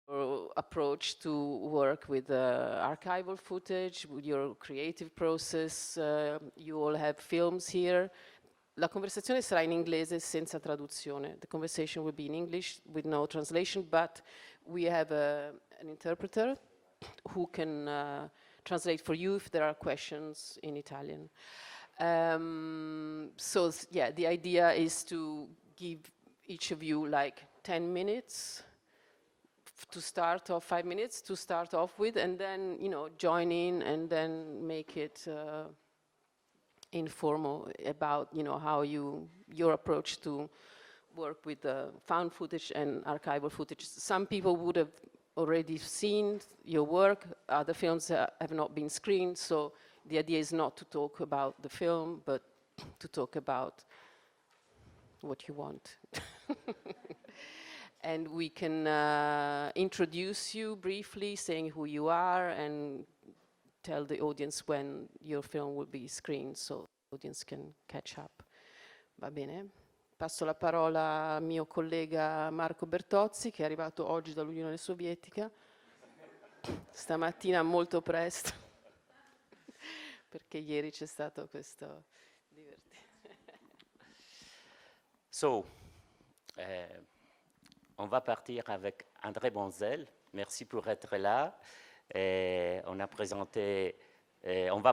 your approach to work with archival footage, with your creative process. You all have films here. La conversazione sarà in inglese senza traduzione. The conversation will be in English with no translation, but we have an interpreter who can translate for you if there are questions in Italian. So yeah, the idea is to give each of you like 10 minutes to start off, 5 minutes to start off with, and then, you know, join in and then make it informal about, you know, how your approach to work with found footage and archival footage. Some people would have already seen your work, other films have not been screened, so the idea is not to talk about the film, but to talk about what you want. And we can introduce you briefly, saying who you are, and tell the audience when your film will be screened, so the audience can catch up. Va bene? Passo la parola al mio collega Marco Bertozzi, che è arrivato oggi dall'Unione Sovietica, stamattina molto presto, perché ieri c'è stato questo divertimento. So, on va partir avec André Bonzel. Merci pour être là. On va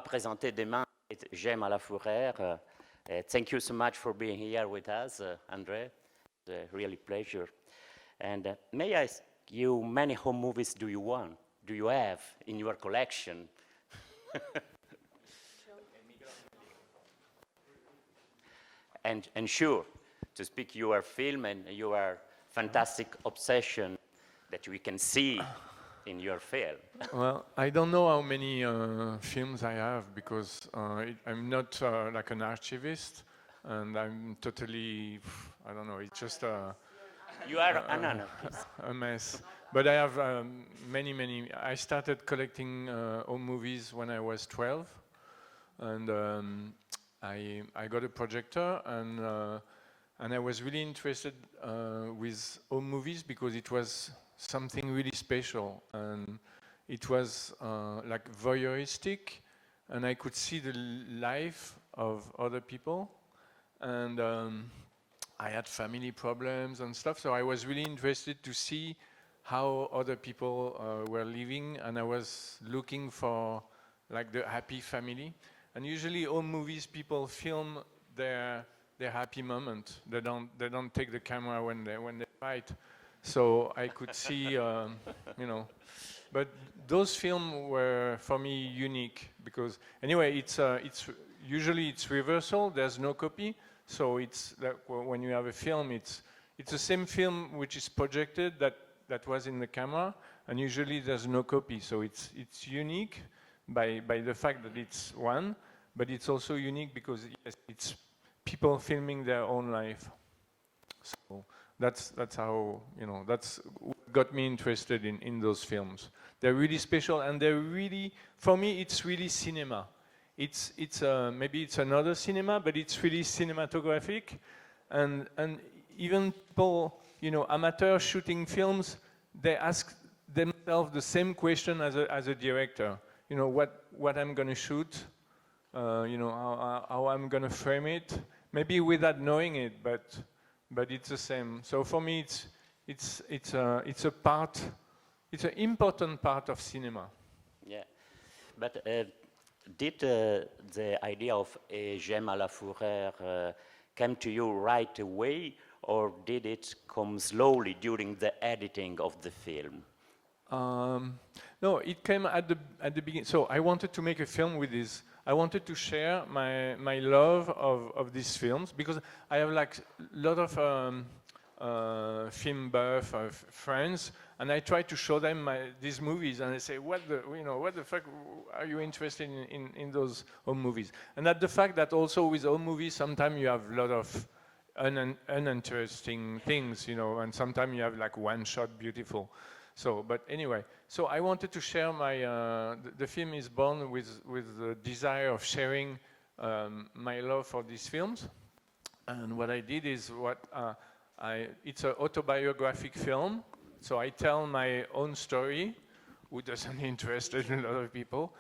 présenter demain J'aime à la fourrure. Thank you so much for being here with us, André. It's a really pleasure. And may I ask you, many home movies do you have in your collection? and sure, to speak your film and your fantastic obsession that we can see in your film. Well, I don't know how many films I have, because I'm not like an archivist, and I'm totally, I don't know, it's just you are an anarchist. A mess. But I have many. I started collecting home movies when I was 12, and I got a projector, and I was really interested with home movies because it was something really special, and it was like voyeuristic, and I could see the life of other people, and I had family problems and stuff, so I was really interested to see how other people were living, and I was looking for like the happy family. And usually home movies, people film their happy moment. They don't take the camera when they fight. So I could see, you know, but those films were for me unique because anyway, it's usually it's reversal. There's no copy, so it's like when you have a film, it's the same film which is projected that was in the camera, and usually there's no copy. So it's unique by the fact that it's one, but it's also unique because yes, it's people filming their own life. So that's how, you know, that's what got me interested in those films. They're really special, and they're really, for me, it's really cinema. It's maybe it's another cinema, but it's really cinematographic, and even people, you know, amateur shooting films, they ask themselves the same question as a director. You know, what I'm going to shoot, you know, how I'm going to frame it, maybe without knowing it, but it's the same. So for me, it's a part, it's an important part of cinema. Yeah, but did the idea of J'aime à la fourrure come to you right away, or did it come slowly during the editing of the film? No, it came at the beginning. So I wanted to make a film with this. I wanted to share my love of these films because I have like a lot of film buff friends, and I try to show them these movies, and they say, what the fuck are you interested in those home movies? And that the fact that also with home movies, sometimes you have a lot of uninteresting things, you know, and sometimes you have like one shot beautiful. So, but anyway, so I wanted to share the film is born with the desire of sharing my love for these films. And what I did is it's an autobiographic film, So I tell my own story, which doesn't interest a lot of people,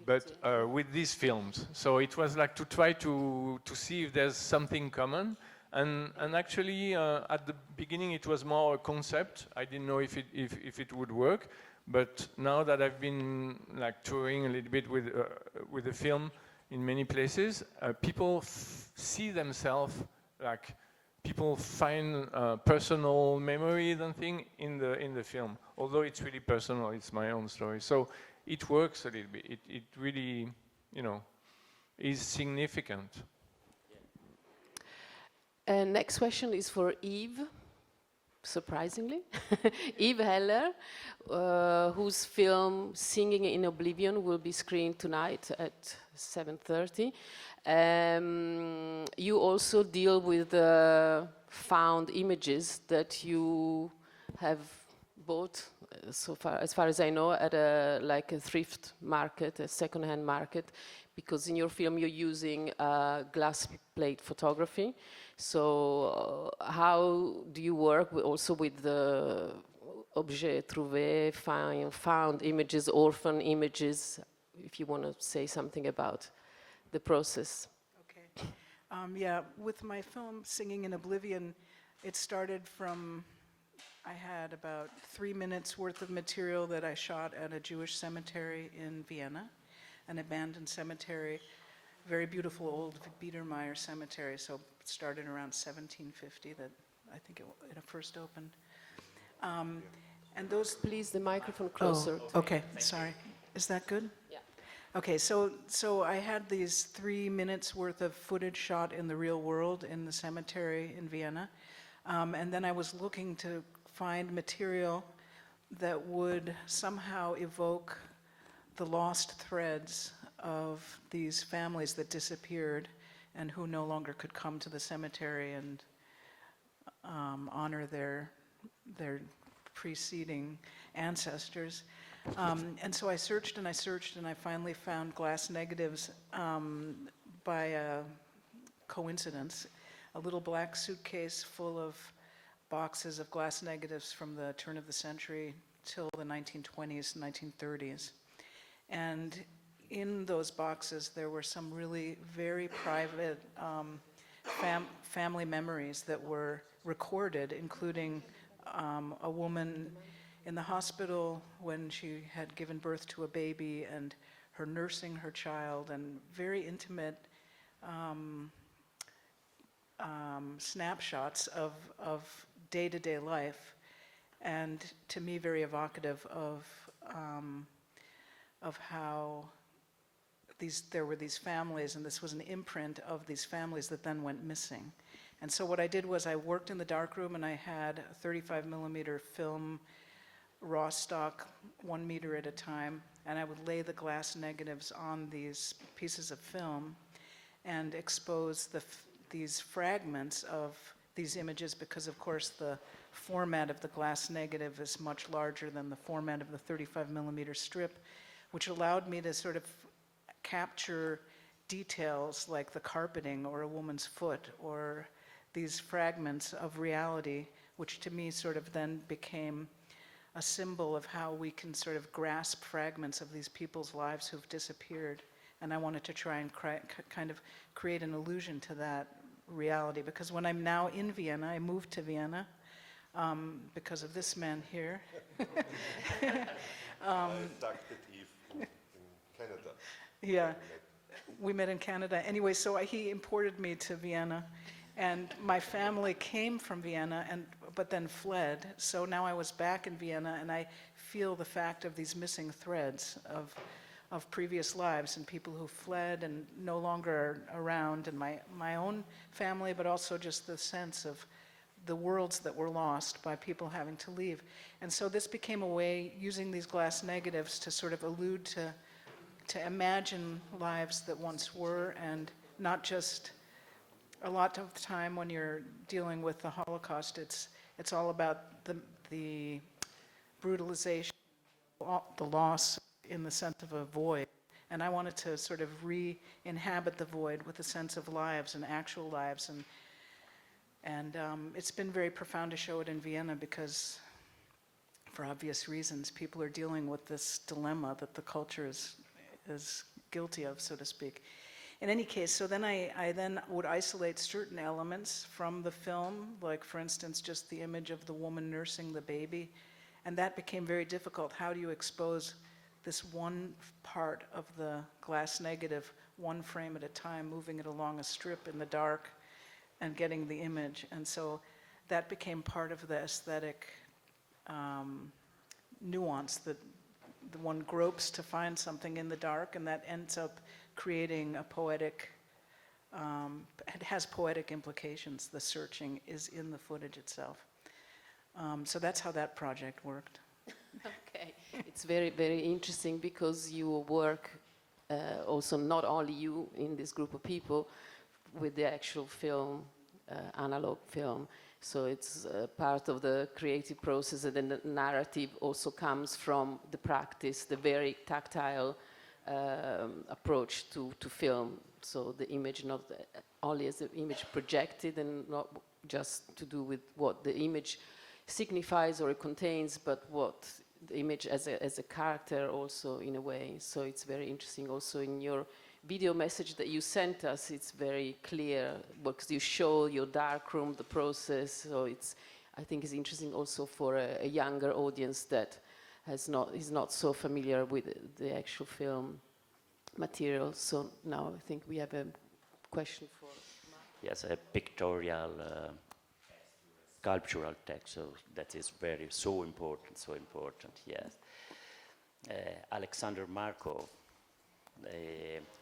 but with these films. So it was like to try to see if there's something common. And actually, at the beginning, it was more a concept. I didn't know if it would work. But now that I've been like touring a little bit with the film in many places, people see themselves, like people find personal memories and things in the film. Although it's really personal, it's my own story. So it works a little bit. It really, you know, is significant. And next question is for Eve, surprisingly. Eva Heller, whose film Singing in Oblivion will be screened tonight at 7:30. You also deal with found images that you have bought, as far as I know, at like a thrift market, a second-hand market, because in your film you're using glass plate photography. So how do you work also with the objets trouvés, found images, orphan images, if you want to say something about the process? Okay. Yeah, with my film Singing in Oblivion, it started from, I had about 3 minutes worth of material that I shot at a Jewish cemetery in Vienna, an abandoned cemetery, very beautiful old Biedermeier cemetery. So it started around 1750 that I think it first opened. And those... Please, the microphone closer. Oh, okay, sorry. Is that good? Yeah. Okay, so I had these 3 minutes worth of footage shot in the real world in the cemetery in Vienna. And then I was looking to find material that would somehow evoke the lost threads of these families that disappeared and who no longer could come to the cemetery and honor their preceding ancestors. And so I searched and I searched and I finally found glass negatives by a coincidence, a little black suitcase full of boxes of glass negatives from the turn of the century till the 1920s, 1930s. And in those boxes there were some really very private family memories that were recorded, including a woman in the hospital when she had given birth to a baby and her nursing her child, and very intimate snapshots of day-to-day life, and to me very evocative of how there were these families, and this was an imprint of these families that then went missing. And so what I did was I worked in the darkroom and I had a 35 millimeter film, raw stock, 1 meter at a time, and I would lay the glass negatives on these pieces of film and expose these fragments of these images, because of course the format of the glass negative is much larger than the format of the 35 millimeter strip, which allowed me to sort of capture details like the carpeting or a woman's foot or these fragments of reality, which to me sort of then became a symbol of how we can sort of grasp fragments of these people's lives who've disappeared. And I wanted to try and kind of create an allusion to that reality, because when I'm now in Vienna, I moved to Vienna because of this man here. Contacted Eve in Canada. Yeah, we met in Canada. Anyway, so he imported me to Vienna, and my family came from Vienna, but then fled. So now I was back in Vienna, and I feel the fact of these missing threads of previous lives and people who fled and no longer are around, and my own family, but also just the sense of the worlds that were lost by people having to leave. And so this became a way, using these glass negatives, to sort of allude to imagine lives that once were, and not just, a lot of the time when you're dealing with the Holocaust, it's all about the brutalization, the loss in the sense of a void. And I wanted to sort of re-inhabit the void with a sense of lives and actual lives. And it's been very profound to show it in Vienna, because for obvious reasons. People are dealing with this dilemma that the culture is guilty of, so to speak. In any case, so then I then would isolate certain elements from the film, like for instance, just the image of the woman nursing the baby. And that became very difficult. How do you expose this one part of the glass negative, one frame at a time, moving it along a strip in the dark and getting the image? And so that became part of the aesthetic nuance, that the one gropes to find something in the dark, and that ends up creating a poetic, it has poetic implications. The searching is in the footage itself. So that's how that project worked. Okay, it's very, very interesting because you work also, not only you in this group of people, with the actual film, analog film. So it's part of the creative process, and then the narrative also comes from the practice, the very tactile approach to film. So the image not only as the image projected and not just to do with what the image signifies or it contains, but what the image as a character also in a way. So it's very interesting also in your video message that you sent us. It's very clear because you show your darkroom, the process. So I think it's interesting also for a younger audience that is not so familiar with the actual film material. So now I think we have a question for Mark. Yes, a pictorial, sculptural text, so that is so important, yes. Alexander Markov,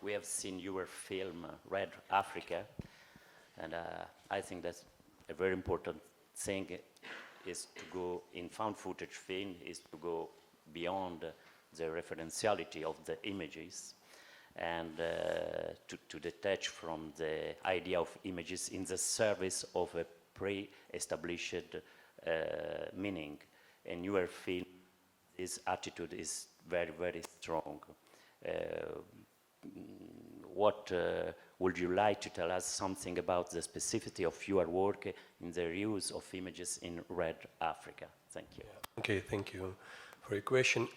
we have seen your film, Red Africa, and I think that's a very important thing is to go in found footage film, is to go beyond the referentiality of the images and to detach from the idea of images in the service of a pre-established meaning. And your film, this attitude is very, very strong. What would you like to tell us something about the specificity of your work in the use of images in Red Africa? Thank you. Okay, thank you for your question.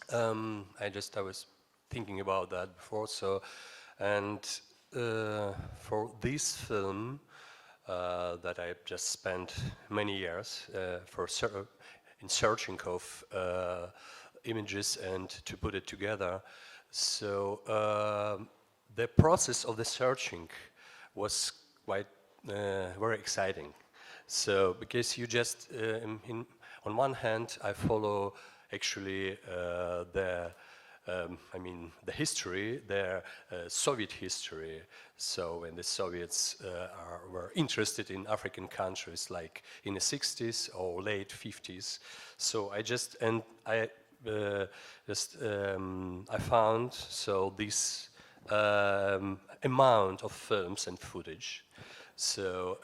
I was thinking about that before. So, and for this film that I just spent many years in searching of images and to put it together. So the process of the searching was quite very exciting. So because you just, on one hand, I follow actually the history, their Soviet history. So when the Soviets were interested in African countries, like in the 60s or late 50s. So I found this amount of films and footage. So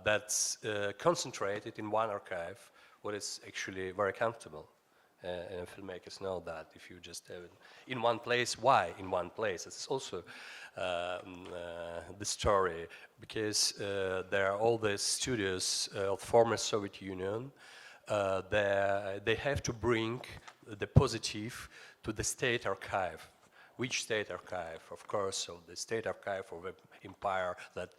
that's concentrated in one archive, what is actually very comfortable. And filmmakers know that if you just have it in one place, why in one place? It's also the story, because there are all the studios of former Soviet Union. They have to bring the positive to the state archive. Which state archive? Of course, so the state archive of the empire that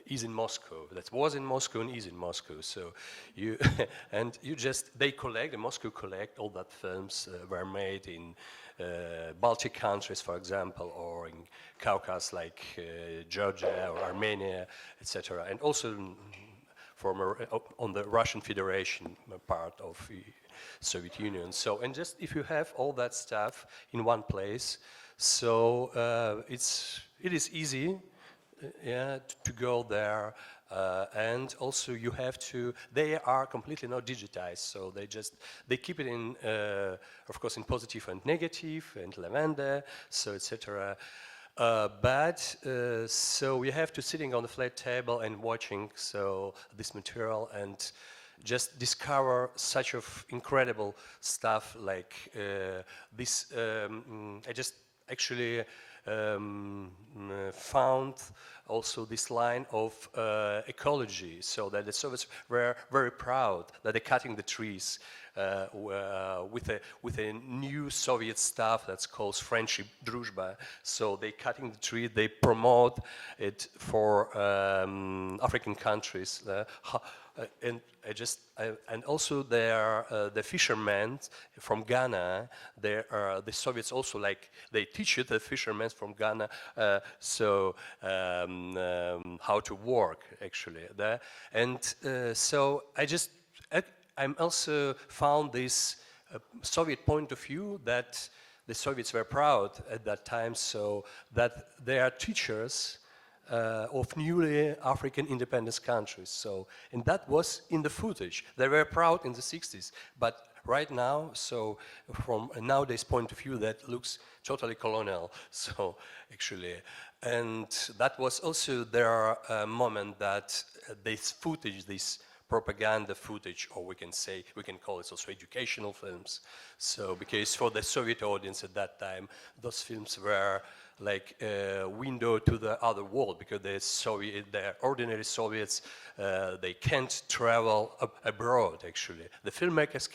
is in Moscow, that was in Moscow and is in Moscow. So you and you Moscow collect all that films were made in Baltic countries, for example, or in Caucasus like Georgia or Armenia, etc. And also on the Russian Federation part of the Soviet Union. So, and just if you have all that stuff in one place, so it is easy to go there, and also you have to, they are completely not digitized, so they keep it in, of course, in positive and negative and lavender, so etc. So we have to sitting on the flat table and watching this material and just discover such of incredible stuff like this. I just actually found also this line of ecology, so that the Soviets were very proud that they're cutting the trees with a new Soviet stuff that's called friendship, druzhba. So they cutting the tree, they promote it for African countries. And also the fishermen from Ghana. The Soviets also they teach it, the fishermen from Ghana, how to work actually there. And so I'm also found this Soviet point of view that the Soviets were proud at that time, so that they are teachers of newly African independence countries. So, and that was in the footage. They were proud in the 60s, but right now, so from a nowadays point of view, that looks totally colonial. So actually, and that was also their moment that this footage, this propaganda footage, or we can call it also educational films. So because for the Soviet audience at that time, those films were like a window to the other world, because the ordinary Soviets, they can't travel abroad actually. The filmmakers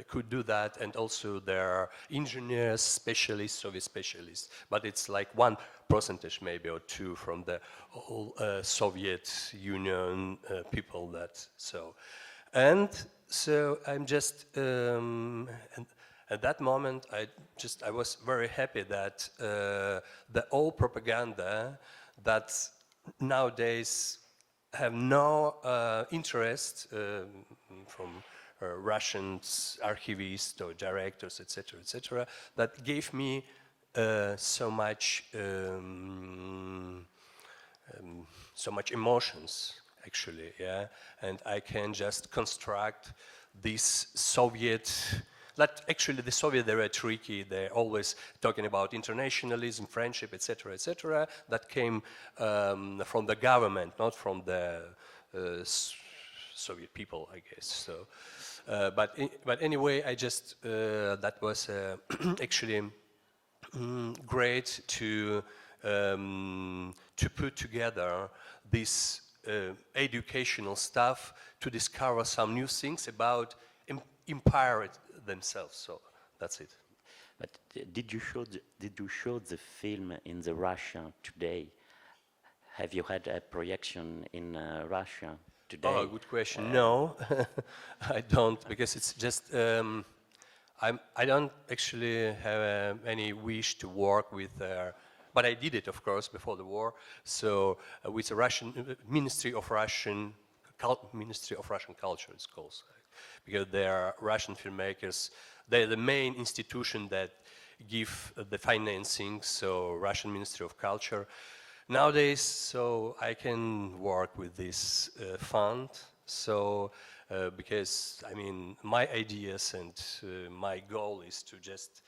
could do that, and also their engineers, specialists, Soviet specialists, but it's like 1% maybe or 2% from the whole Soviet Union people and so I'm just at that moment, I was very happy that the old propaganda that nowadays have no interest from Russian archivists or directors, etc., that gave me so much emotions, actually, yeah, and I can just construct this Soviet. That actually the Soviets, they were tricky. They're always talking about internationalism, friendship, etc. That came from the government, not from the Soviet people, I guess. So, but anyway, that was actually great to put together this educational stuff to discover some new things about empire themselves. So that's it. But did you show the film in the Russia today? Have you had a projection in Russia today? Oh, good question. No, I don't, because it's just I don't actually have any wish to work with. But I did it, of course, before the war. So with the Russian Ministry of Russian Culture, it's called, because they are Russian filmmakers. They're the main institution that give the financing. So Russian Ministry of Culture. Nowadays, so I can work with this fund. So because I mean, my ideas and my goal is to just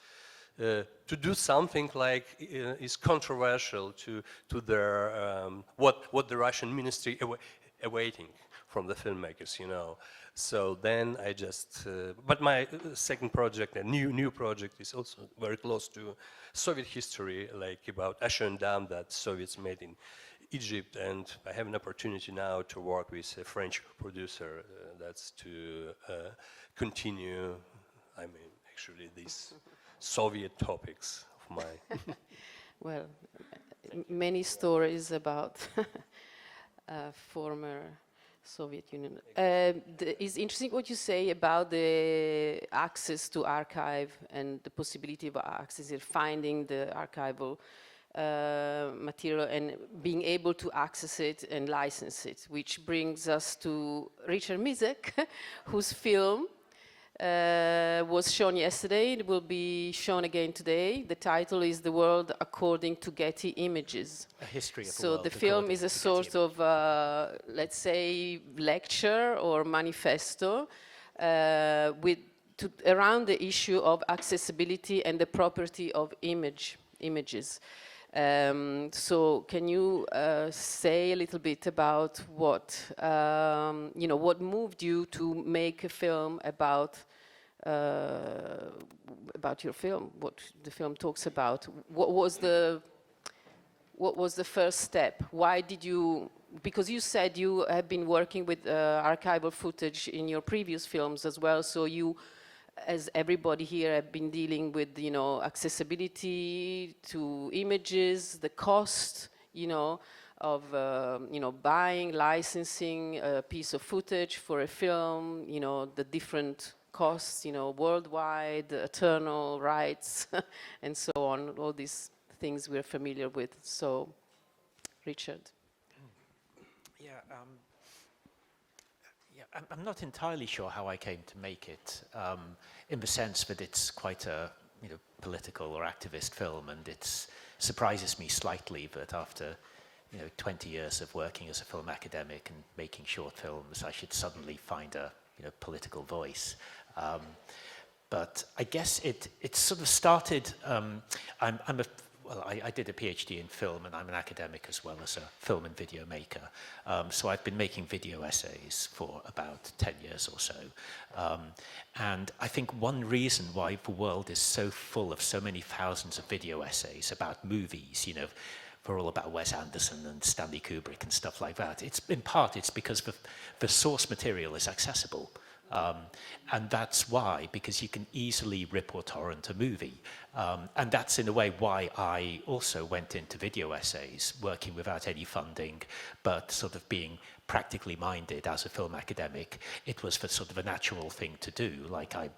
to do something like is controversial to their what the Russian ministry awaiting from the filmmakers, you know. So then I just, but my second project, a new project, is also very close to Soviet history, like about Ashen Dam that Soviets made in Egypt, and I have an opportunity now to work with a French producer. That's to continue, I mean, actually these Soviet topics of mine. Well, many stories about former Soviet Union. It's interesting what you say about the access to archive and the possibility of access, finding the archival material and being able to access it and license it, which brings us to Richard Mizek, whose film was shown yesterday. It will be shown again today. The title is The World According to Getty Images. A history of the So world. the film is a sort of, let's say, lecture or manifesto around the issue of accessibility and the property of images. So can you say a little bit about what moved you to make a film about about your film, what the film talks about. What was the first step? Why did you, because you said you have been working with archival footage in your previous films as well, so you, as everybody here, have been dealing with, you know, accessibility to images, the cost, you know, of, you know, buying, licensing a piece of footage for a film, you know, the different costs, you know, worldwide, eternal rights, and so on, all these things we're familiar with. So, Richard. Yeah, I'm not entirely sure how I came to make it, in the sense that it's quite a, you know, political or activist film, and it surprises me slightly that after, you know, 20 years of working as a film academic and making short films, I should suddenly find a, you know, political voice. But I guess it sort of started. I did a PhD in film, and I'm an academic as well as a film and video maker. So I've been making video essays for about 10 years or so. And I think one reason why the world is so full of so many thousands of video essays about movies, you know, they're all about Wes Anderson and Stanley Kubrick and stuff like that. In part, it's because the source material is accessible. And that's why, because you can easily rip or torrent a movie. And that's in a way why I also went into video essays, working without any funding, but sort of being practically minded as a film academic. It was for sort of a natural thing to do. Like I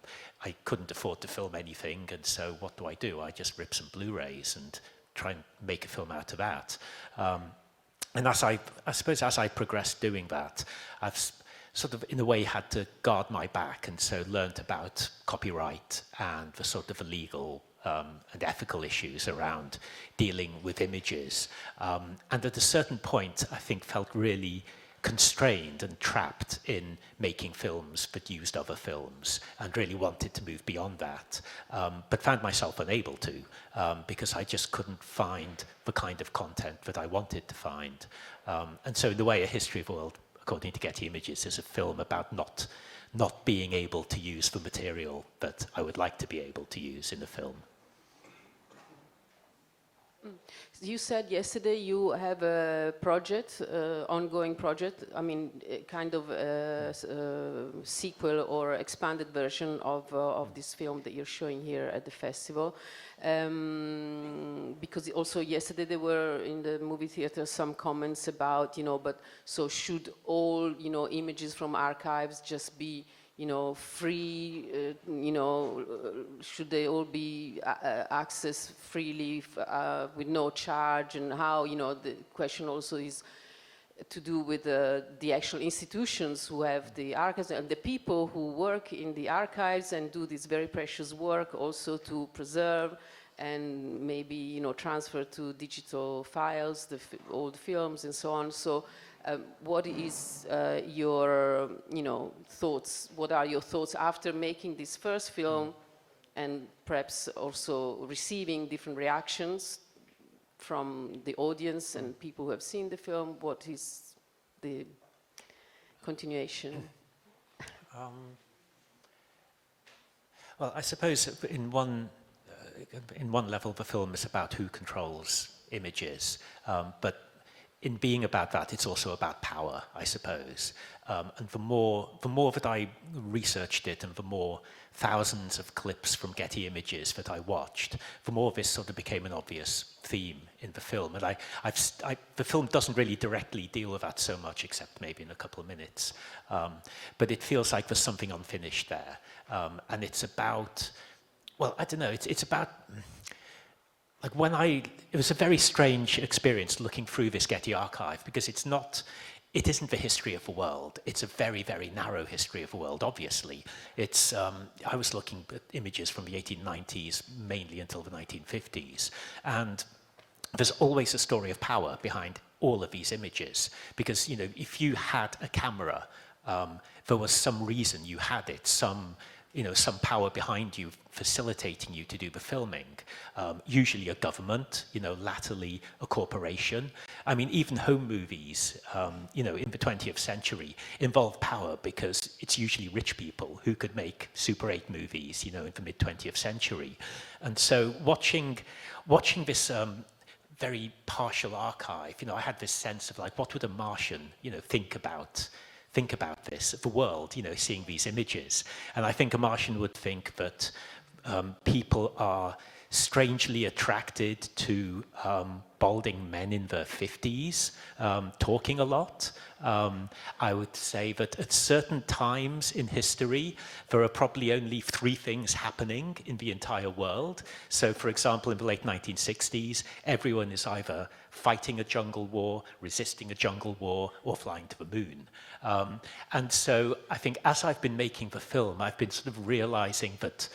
couldn't afford to film anything, and so what do? I just rip some Blu-rays and try and make a film out of that. And I suppose as I progressed doing that, I've sort of in a way had to guard my back, and so learned about copyright and the sort of legal and ethical issues around dealing with images. And at a certain point, I think felt really constrained and trapped in making films that used other films, and really wanted to move beyond that, but found myself unable to, because I just couldn't find the kind of content that I wanted to find. And so in the way, A History of the World, according to Getty Images, is a film about not being able to use the material that I would like to be able to use in a film. You said yesterday you have a project, ongoing project, I mean, kind of a sequel or expanded version of this film that you're showing here at the festival. Because also yesterday there were in the movie theater some comments about, you know, but so should all, you know, images from archives just be, you know, free, you know, should they all be accessed freely with no charge, and how, you know, the question also is to do with the actual institutions who have the archives and the people who work in the archives and do this very precious work also to preserve and maybe, you know, transfer to digital files, the old films and so on. So what is your, you know, thoughts? What are your thoughts after making this first film and perhaps also receiving different reactions from the audience and people who have seen the film? What is the continuation? Well, I suppose in one level the film is about who controls images, but in being about that, it's also about power, I suppose. And the more that I researched it, and the more thousands of clips from Getty Images that I watched, the more this sort of became an obvious theme in the film. And the film doesn't really directly deal with that so much, except maybe in a couple of minutes. But it feels like there's something unfinished there. And it's about, well, I don't know, it's about, like it was a very strange experience looking through this Getty archive, because it isn't the history of the world. It's a very, very narrow history of the world, obviously. I was looking at images from the 1890s, mainly until the 1950s. And there's always a story of power behind all of these images. Because, you know, if you had a camera, there was some reason you had it, some some power behind you facilitating you to do the filming. Usually a government, latterly a corporation. I mean, even home movies, in the 20th century involve power because it's usually rich people who could make Super 8 movies, in the mid-20th century. And so watching this very partial archive, I had this sense of like, what would a Martian, think about this, the world, seeing these images. And I think a Martian would think that people are strangely attracted to balding men in their 50s, talking a lot. I would say that at certain times in history, there are probably only 3 things happening in the entire world. So, for example, in the late 1960s, everyone is either fighting a jungle war, resisting a jungle war, or flying to the moon. And so I think as I've been making the film, I've been sort of realizing that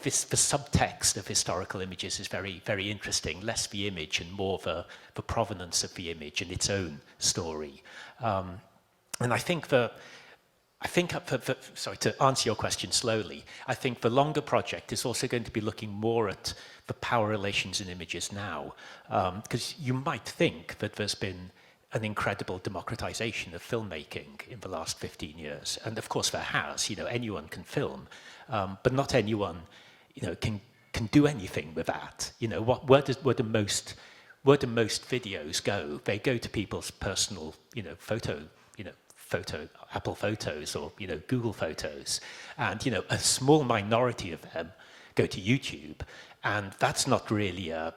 the subtext of historical images is very, very interesting, less the image and more the provenance of the image and its own story. And I think sorry, to answer your question slowly, I think the longer project is also going to be looking more at the power relations in images now, because you might think that there's been an incredible democratization of filmmaking in the last 15 years. And of course there has, anyone can film, but not anyone, can do anything with that. Where do most videos go? They go to people's personal, photo Apple Photos or, Google Photos. And, a small minority of them go to YouTube. And that's not really a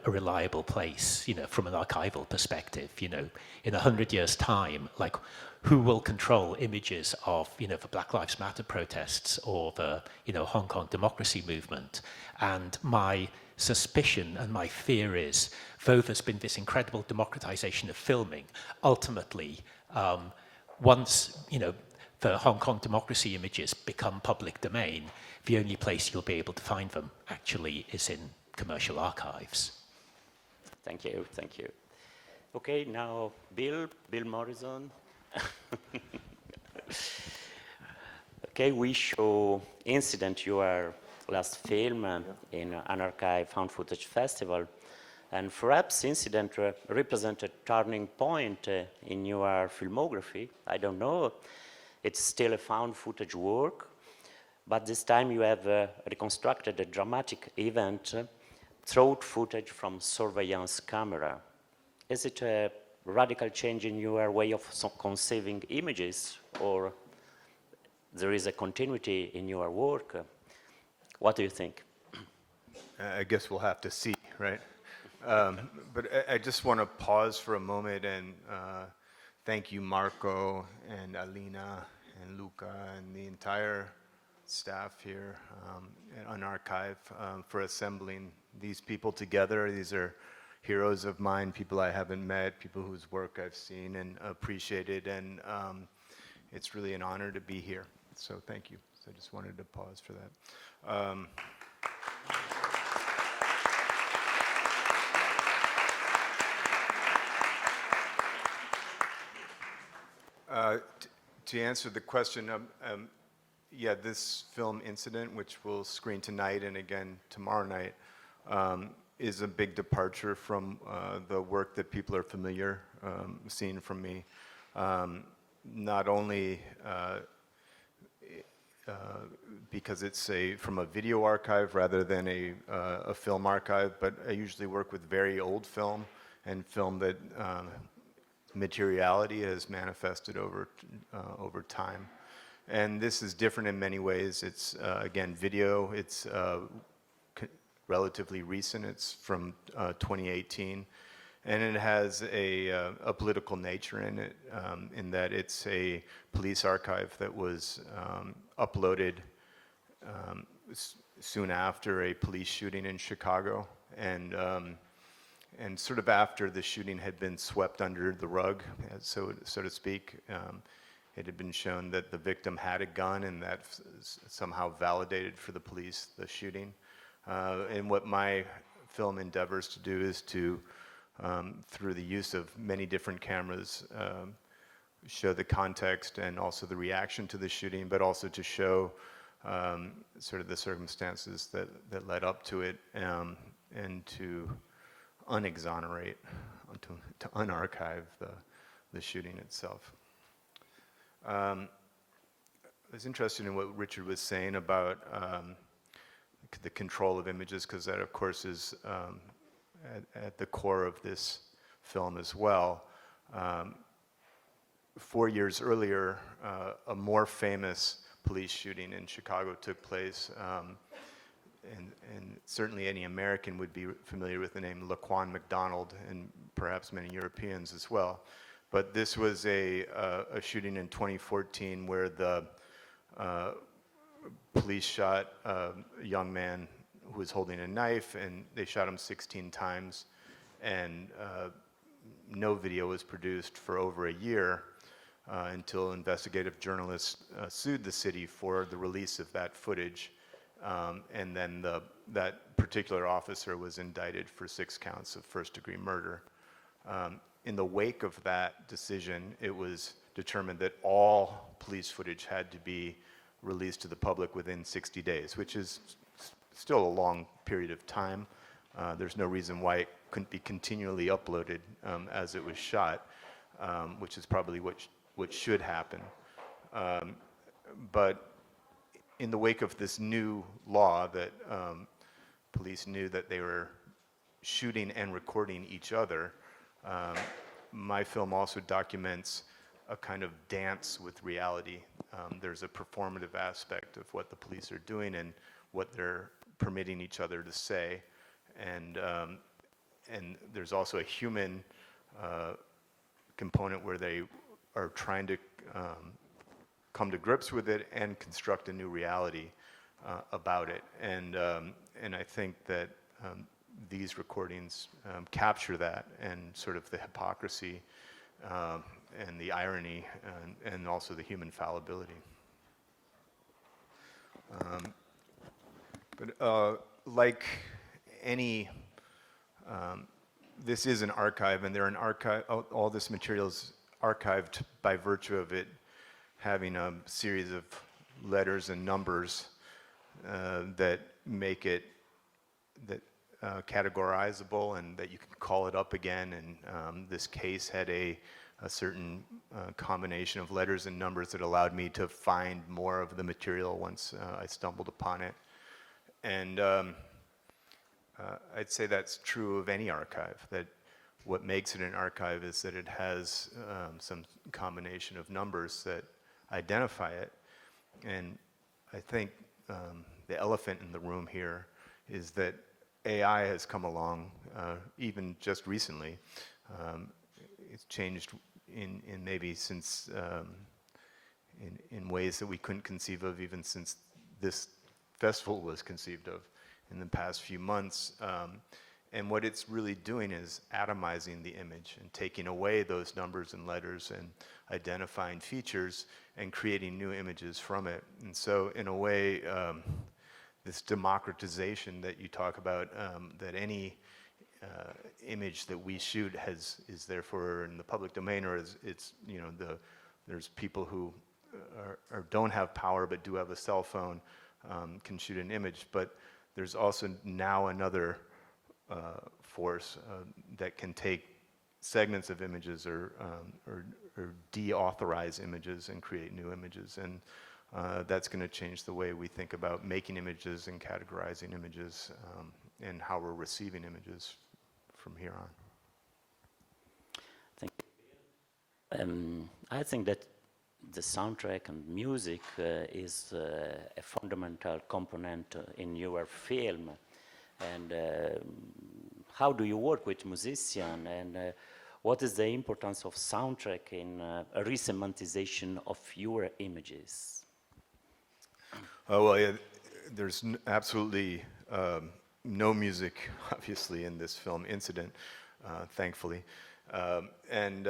reliable place, from an archival perspective. In 100 years' time, like, who will control images of, the Black Lives Matter protests or the, Hong Kong democracy movement? And my suspicion and my fear is, though there's been this incredible democratization of filming, ultimately, once, the Hong Kong democracy images become public domain, the only place you'll be able to find them actually is in commercial archives. Thank you, thank you. Okay, now Bill Morrison. Okay, we show Incident, your last film in UnArchive Found Footage Festival. And perhaps Incident represents a turning point in your filmography. I don't know. It's still a found footage work, but this time you have reconstructed a dramatic event through footage from surveillance camera. Is it a radical change in your way of conceiving images, or there is a continuity in your work? What do you think? I guess we'll have to see, right? But I just want to pause for a moment and thank you, Marco and Alina and Luca and the entire staff here at UnArchive for assembling these people together. These are heroes of mine, people I haven't met, people whose work I've seen and appreciated, and it's really an honor to be here. So thank you. So I just wanted to pause for that. To answer the question, yeah, this film Incident, which will screen tonight and again tomorrow night, is a big departure from the work that people are familiar seeing from me. Not only because it's from a video archive rather than a film archive, but I usually work with very old film and film that materiality has manifested over time. And this is different in many ways. It's, again, video. It's relatively recent. It's from 2018. And it has a political nature in it, in that it's a police archive that was uploaded soon after a police shooting in Chicago. And sort of after the shooting had been swept under the rug, so to speak, it had been shown that the victim had a gun, and that somehow validated for the police the shooting. And what my film endeavors to do is to, through the use of many different cameras, show the context and also the reaction to the shooting, but also to show sort of the circumstances that led up to it, and to unexonerate, to unarchive the shooting itself. I was interested in what Richard was saying about the control of images, because that, of course, is at the core of this film as well. 4 years earlier, a more famous police shooting in Chicago took place, and certainly any American would be familiar with the name Laquan McDonald, and perhaps many Europeans as well. But this was a shooting in 2014 where the police shot a young man who was holding a knife, and they shot him 16 times, and no video was produced for over a year until investigative journalists sued the city for the release of that footage, and then that particular officer was indicted for 6 counts of first-degree murder. In the wake of that decision, it was determined that all police footage had to be released to the public within 60 days, which is still a long period of time. There's no reason why it couldn't be continually uploaded as it was shot, which is probably what should happen. But in the wake of this new law that police knew that they were shooting and recording each other, my film also documents a kind of dance with reality. There's a performative aspect of what the police are doing and what they're permitting each other to say, and there's also a human component where they are trying to come to grips with it and construct a new reality about it. And I think that these recordings capture that, and sort of the hypocrisy and the irony, and also the human fallibility. But like any, this is an archive, and they're an archive. All this material is archived by virtue of it having a series of letters and numbers that make it categorizable, and that you can call it up again. And this case had a certain combination of letters and numbers that allowed me to find more of the material once I stumbled upon it. And I'd say that's true of any archive, that what makes it an archive is that it has some combination of numbers that identify it. And I think the elephant in the room here is that AI has come along, even just recently. It's changed in maybe since, in ways that we couldn't conceive of even since this festival was conceived of in the past few months. And what it's really doing is atomizing the image and taking away those numbers and letters and identifying features and creating new images from it. And so in a way, this democratization that you talk about, that any image that we shoot is therefore in the public domain, or it's there's people who don't have power but do have a cell phone, can shoot an image. But there's also now another force that can take segments of images or deauthorize images and create new images, and that's going to change the way we think about making images and categorizing images, and how we're receiving images from here on. Thank you. I think that the soundtrack and music is a fundamental component in your film. And how do you work with musicians, and what is the importance of soundtrack in a resemantization of your images? Well, yeah, there's absolutely no music, obviously, in this film Incident, thankfully. And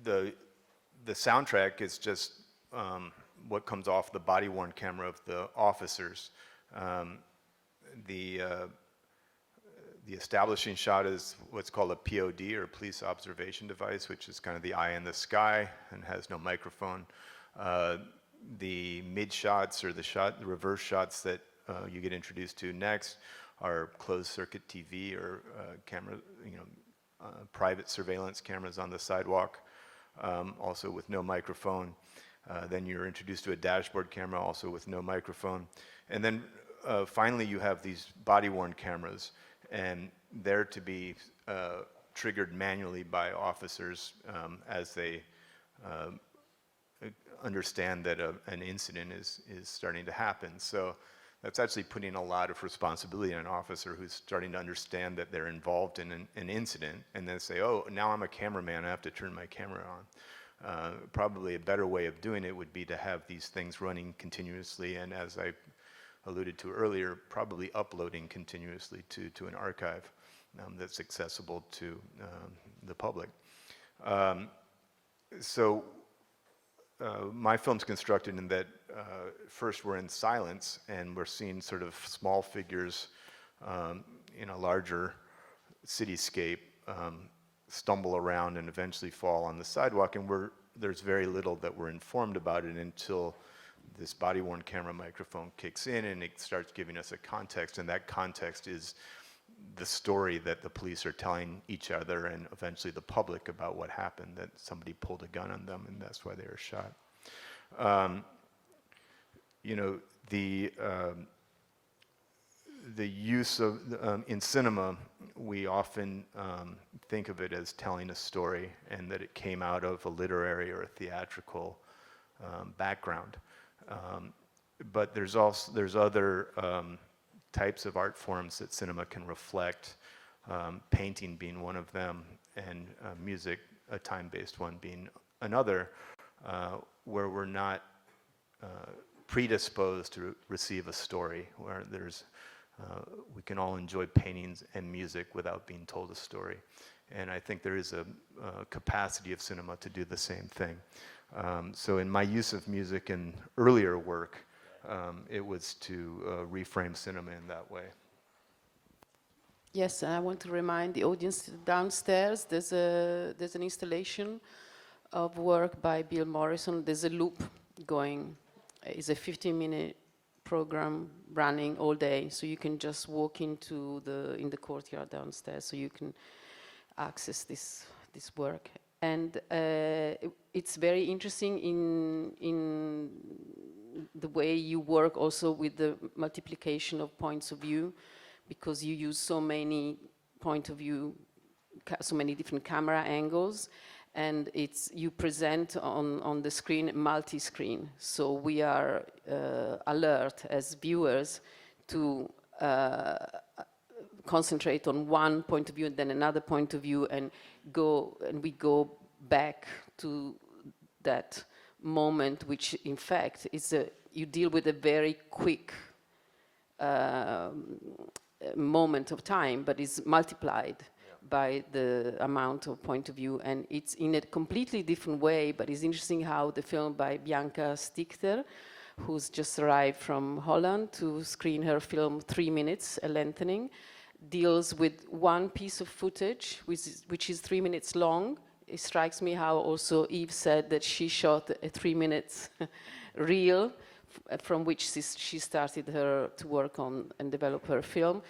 the soundtrack is just what comes off the body-worn camera of the officers. The establishing shot is what's called a POD, or police observation device, which is kind of the eye in the sky and has no microphone. the mid shots or the reverse shots that you get introduced to next are closed circuit TV or camera, private surveillance cameras on the sidewalk, also with no microphone. Then you're introduced to a dashboard camera, also with no microphone. And then finally you have these body-worn cameras, and they're to be triggered manually by officers as they understand that an incident is starting to happen. So that's actually putting a lot of responsibility on an officer who's starting to understand that they're involved in an incident, and then say, oh, now I'm a cameraman, I have to turn my camera on. Probably a better way of doing it would be to have these things running continuously, and as I alluded to earlier, probably uploading continuously to an archive that's accessible to the public. My film's constructed in that first we're in silence and we're seeing sort of small figures in a larger cityscape stumble around and eventually fall on the sidewalk, and there's very little that we're informed about it until this body-worn camera microphone kicks in and it starts giving us a context, and that context is the story that the police are telling each other and eventually the public about what happened, that somebody pulled a gun on them and that's why they were shot. The use of, in cinema, we often think of it as telling a story and that it came out of a literary or a theatrical background. But there's other types of art forms that cinema can reflect, painting being one of them, and music, a time-based one, being another, where we're not predisposed to receive a story, where we can all enjoy paintings and music without being told a story. And I think there is a capacity of cinema to do the same thing. So in my use of music in earlier work, it was to reframe cinema in that way. Yes, and I want to remind the audience downstairs, there's an installation of work by Bill Morrison. There's a loop going. It's a 15-minute program running all day, so you can just walk in the courtyard downstairs, so you can access this work. And it's very interesting in the way you work also with the multiplication of points of view, because you use so many point of view, so many different camera angles, and you present on the screen multi-screen. So we are alert as viewers to concentrate on one point of view and then another point of view, and we go back to that moment, which in fact is you deal with a very quick moment of time, but is multiplied by the amount of point of view, and it's in a completely different way. But it's interesting how the film by Bianca Stigter, who's just arrived from Holland to screen her film 3 minutes, a lengthening, deals with one piece of footage which is 3 minutes long. It strikes me how also Eve said that she shot a 3 minutes reel from which she started to work on and develop her film.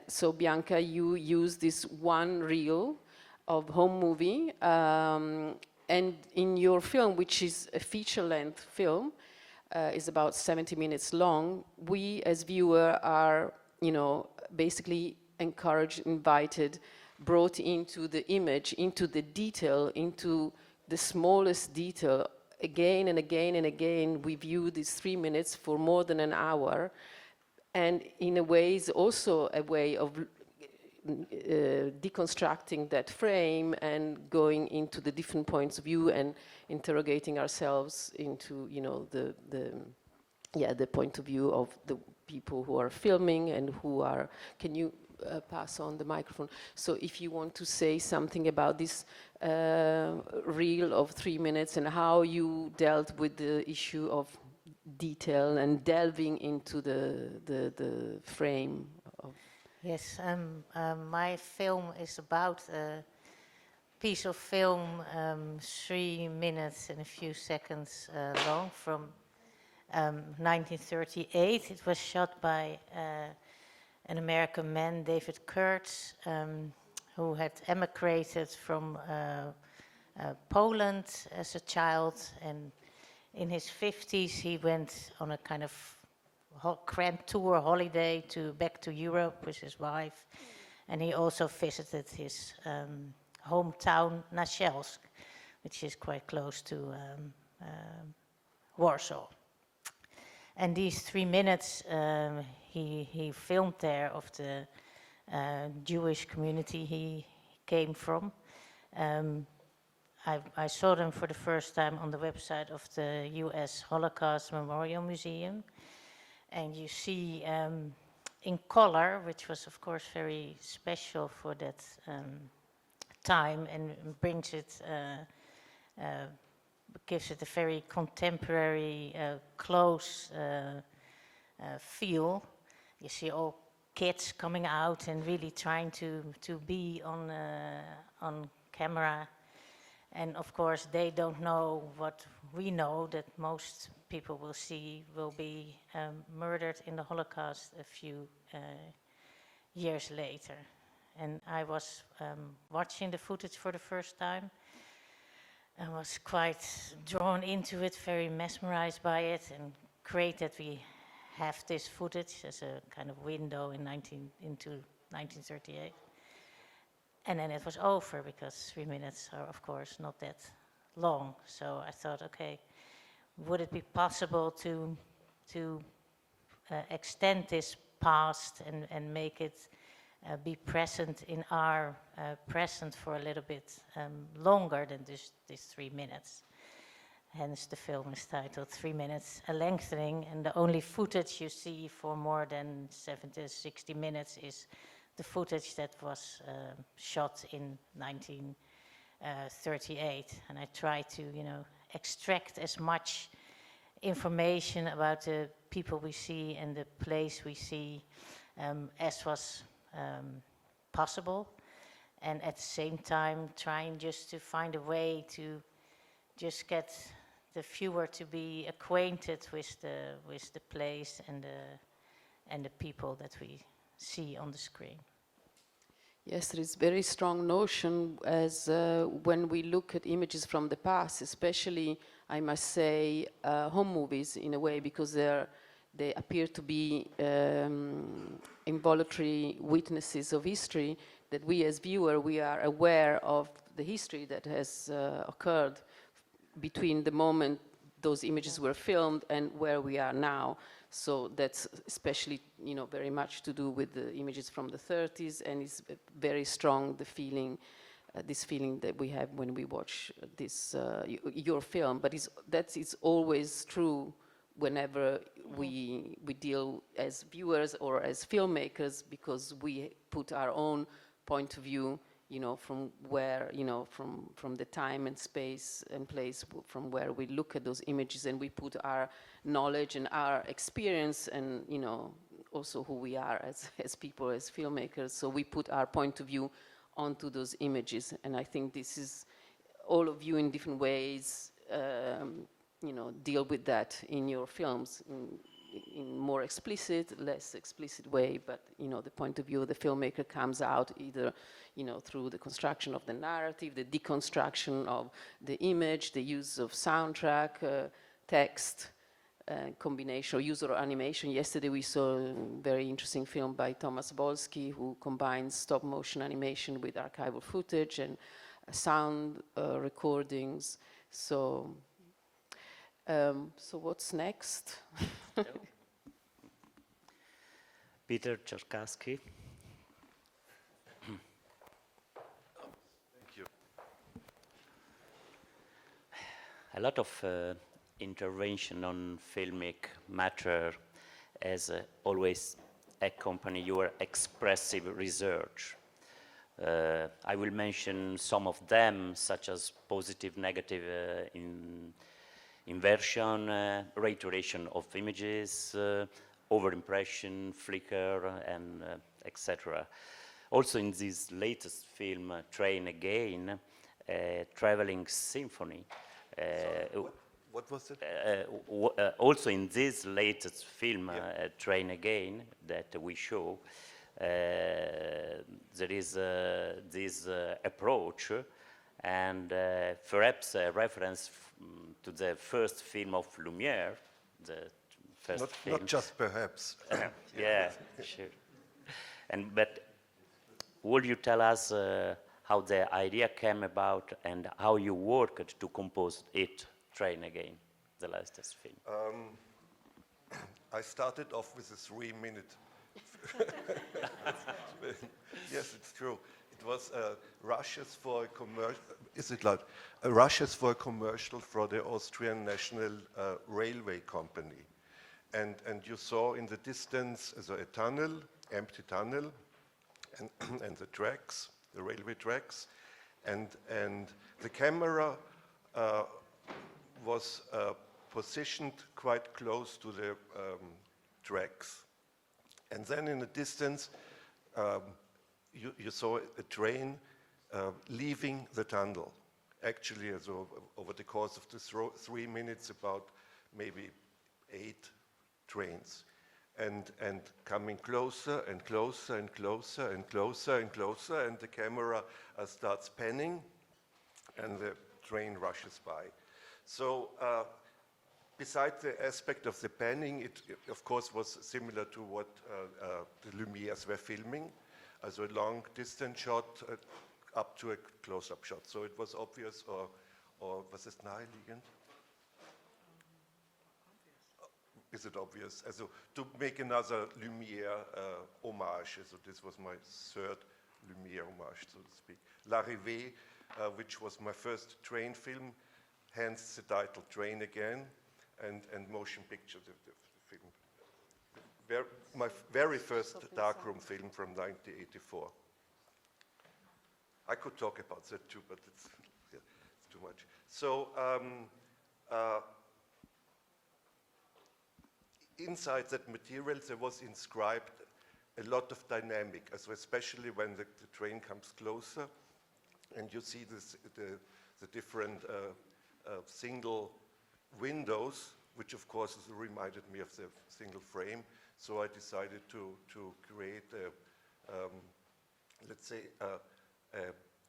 So Bianca, you use this one reel of home movie, and in your film, which is a feature-length film, is about 70 minutes long, we as viewer are, basically encouraged, invited, brought into the image, into the detail, into the smallest detail. Again and again and again, we view these 3 minutes for more than an hour, and in a way is also a way of deconstructing that frame and going into the different points of view and interrogating ourselves into, the point of view of the people who are filming and who are. Can you pass on the microphone? So if you want to say something about this reel of 3 minutes and how you dealt with the issue of detail and delving into the frame of. Yes, my film is about piece of film, 3 minutes and a few seconds long, from 1938. It was shot by an American man, David Kurtz, who had emigrated from Poland as a child, and in his 50s he went on a kind of grand tour holiday back to Europe with his wife, and he also visited his hometown Naszelsk, which is quite close to Warsaw. And these 3 minutes he filmed there of the Jewish community he came from. I saw them for the first time on the website of the US Holocaust Memorial Museum. And you see in color, which was of course very special for that time, and brings it, gives it a very contemporary, close feel. You see all kids coming out and really trying to be on camera. And of course, they don't know what we know, that most people will be murdered in the Holocaust a few years later. And I was watching the footage for the first time. I was quite drawn into it, very mesmerized by it, and great that we have this footage as a kind of window into 1938. And then it was over, because 3 minutes are, of course, not that long. So I thought, okay, would it be possible to extend this past and make it be present in our present for a little bit longer than these 3 minutes? Hence the film is titled 3 minutes, a lengthening, and the only footage you see for more than 70, 60 minutes is the footage that was shot in 1938. And I try to, extract as much information about the people we see and the place we see as was possible. And at the same time, trying just to find a way to just get the viewer to be acquainted with the place and the people that we see on the screen. Yes, there is very strong notion as when we look at images from the past, especially, I must say, home movies in a way, because they appear to be involuntary witnesses of history, that we as viewer, we are aware of the history that has occurred between the moment those images were filmed and where we are now. So that's especially, very much to do with the images from the 30s, and it's very strong, the feeling, this feeling that we have when we watch this, your film. But it's always true whenever we deal as viewers or as filmmakers, because we put our own point of view, from where, from the time and space and place from where we look at those images, and we put our knowledge and our experience and, also who we are as people, as filmmakers. So we put our point of view onto those images. And I think this is, all of you in different ways, deal with that in your films, in more explicit, less explicit way, but the point of view of the filmmaker comes out either through the construction of the narrative, the deconstruction of the image, the use of soundtrack, text, combination or use of animation. Yesterday we saw a very interesting film by Thomas Bolski, who combines stop motion animation with archival footage and sound recordings. So what's next? Peter Czerkaski. Thank you. A lot of intervention on filmic matter has always accompanied your expressive research. I will mention some of them, such as positive, negative inversion, reiteration of images, overimpression, flicker, and etc. Also in this latest film, Train Again, traveling symphony. What was it? Also in this latest film, Train Again, that we show, there is this approach, and perhaps a reference to the first film of Lumière, the first film. Not just perhaps. Yeah, sure. But would you tell us how the idea came about and how you worked to compose it, Train Again, the latest film? I started off with a 3-minute. Yes, it's true. It was rushes for a commercial. Is it loud? Rushes for a commercial for the Austrian National Railway Company, and you saw in the distance a tunnel, empty tunnel, and the tracks, the railway tracks, and the camera was positioned quite close to the tracks. And then in the distance, you saw a train leaving the tunnel. Actually, over the course of the 3 minutes, about maybe 8 trains. And coming closer and closer and closer and closer and closer, and the camera starts panning, and the train rushes by. So besides the aspect of the panning, it of course was similar to what the Lumières were filming, as a long distance shot up to a close-up shot. So it was obvious, or was it naheliegend? Is it obvious? Also, to make another Lumière homage, so this was my third Lumière homage, so to speak. L'Arrivée, which was my first train film, hence the title Train Again, and motion picture, the film. My very first darkroom film from 1984. I could talk about that too, but it's too much. So inside that material there was inscribed a lot of dynamic, especially when the train comes closer, and you see the different single windows, which of course reminded me of the single frame. So I decided to create let's say a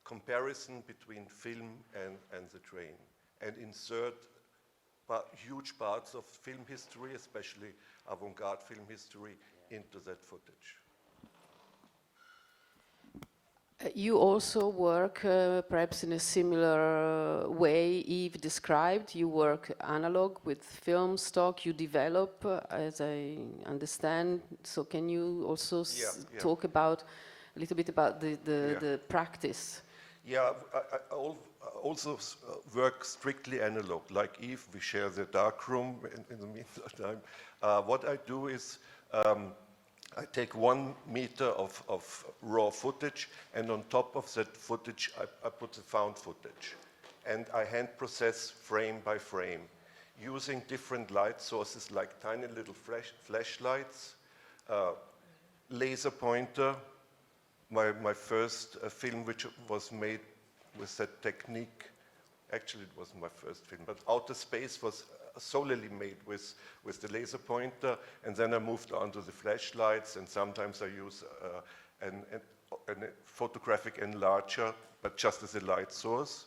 comparison between film and the train, and insert huge parts of film history, especially avant-garde film history, into that footage. You also work perhaps in a similar way Yves described. You work analog with film stock, you develop, as I understand. So can you also talk about a little bit about the practice? Yeah, I also work strictly analog. Like Yves, we share the darkroom in the meantime. What I do is I take 1 meter of raw footage, and on top of that footage, I put the found footage. And I hand process frame by frame, using different light sources like tiny little flashlights, laser pointer. My first film, which was made with that technique, actually it wasn't my first film, but Outer Space was solely made with the laser pointer, and then I moved on to the flashlights, and sometimes I use a photographic enlarger, but just as a light source.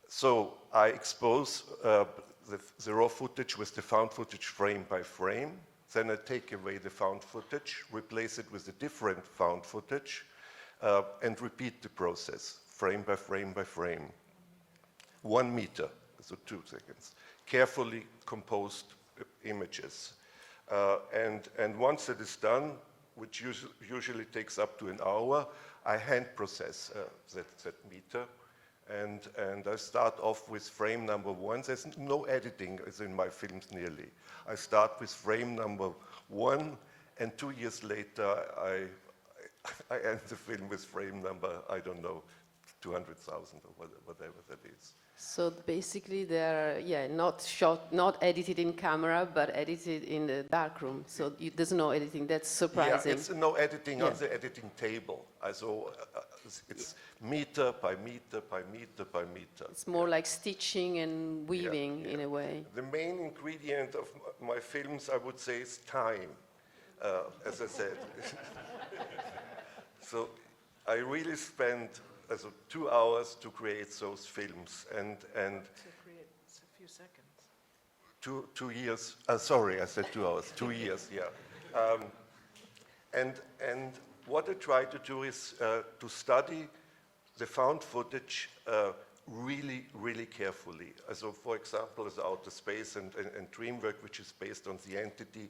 So I expose the raw footage with the found footage frame by frame. Then I take away the found footage, replace it with a different found footage, and repeat the process, frame by frame by frame. 1 meter, so 2 seconds. Carefully composed images. And once it is done, which usually takes up to an hour, I hand process that meter. And I start off with frame number 1. There's no editing as in my films nearly. I start with frame number 1, and 2 years later, I end the film with frame number, I don't know, 200,000 or whatever that is. So basically they're, not shot, not edited in camera, but edited in the darkroom. So there's no editing, that's surprising. Yeah, it's no editing on the editing table. Also, it's meter by meter by meter by meter. It's more like stitching and weaving in a way. The main ingredient of my films, I would say, is time, as I said. So I really spent 2 hours to create those films, and To create a few seconds. 2 years. Sorry, I said 2 hours. 2 years, yeah. And what I try to do is to study the found footage really, really carefully. So, for example, as Outer Space and Dreamwork, which is based on The Entity,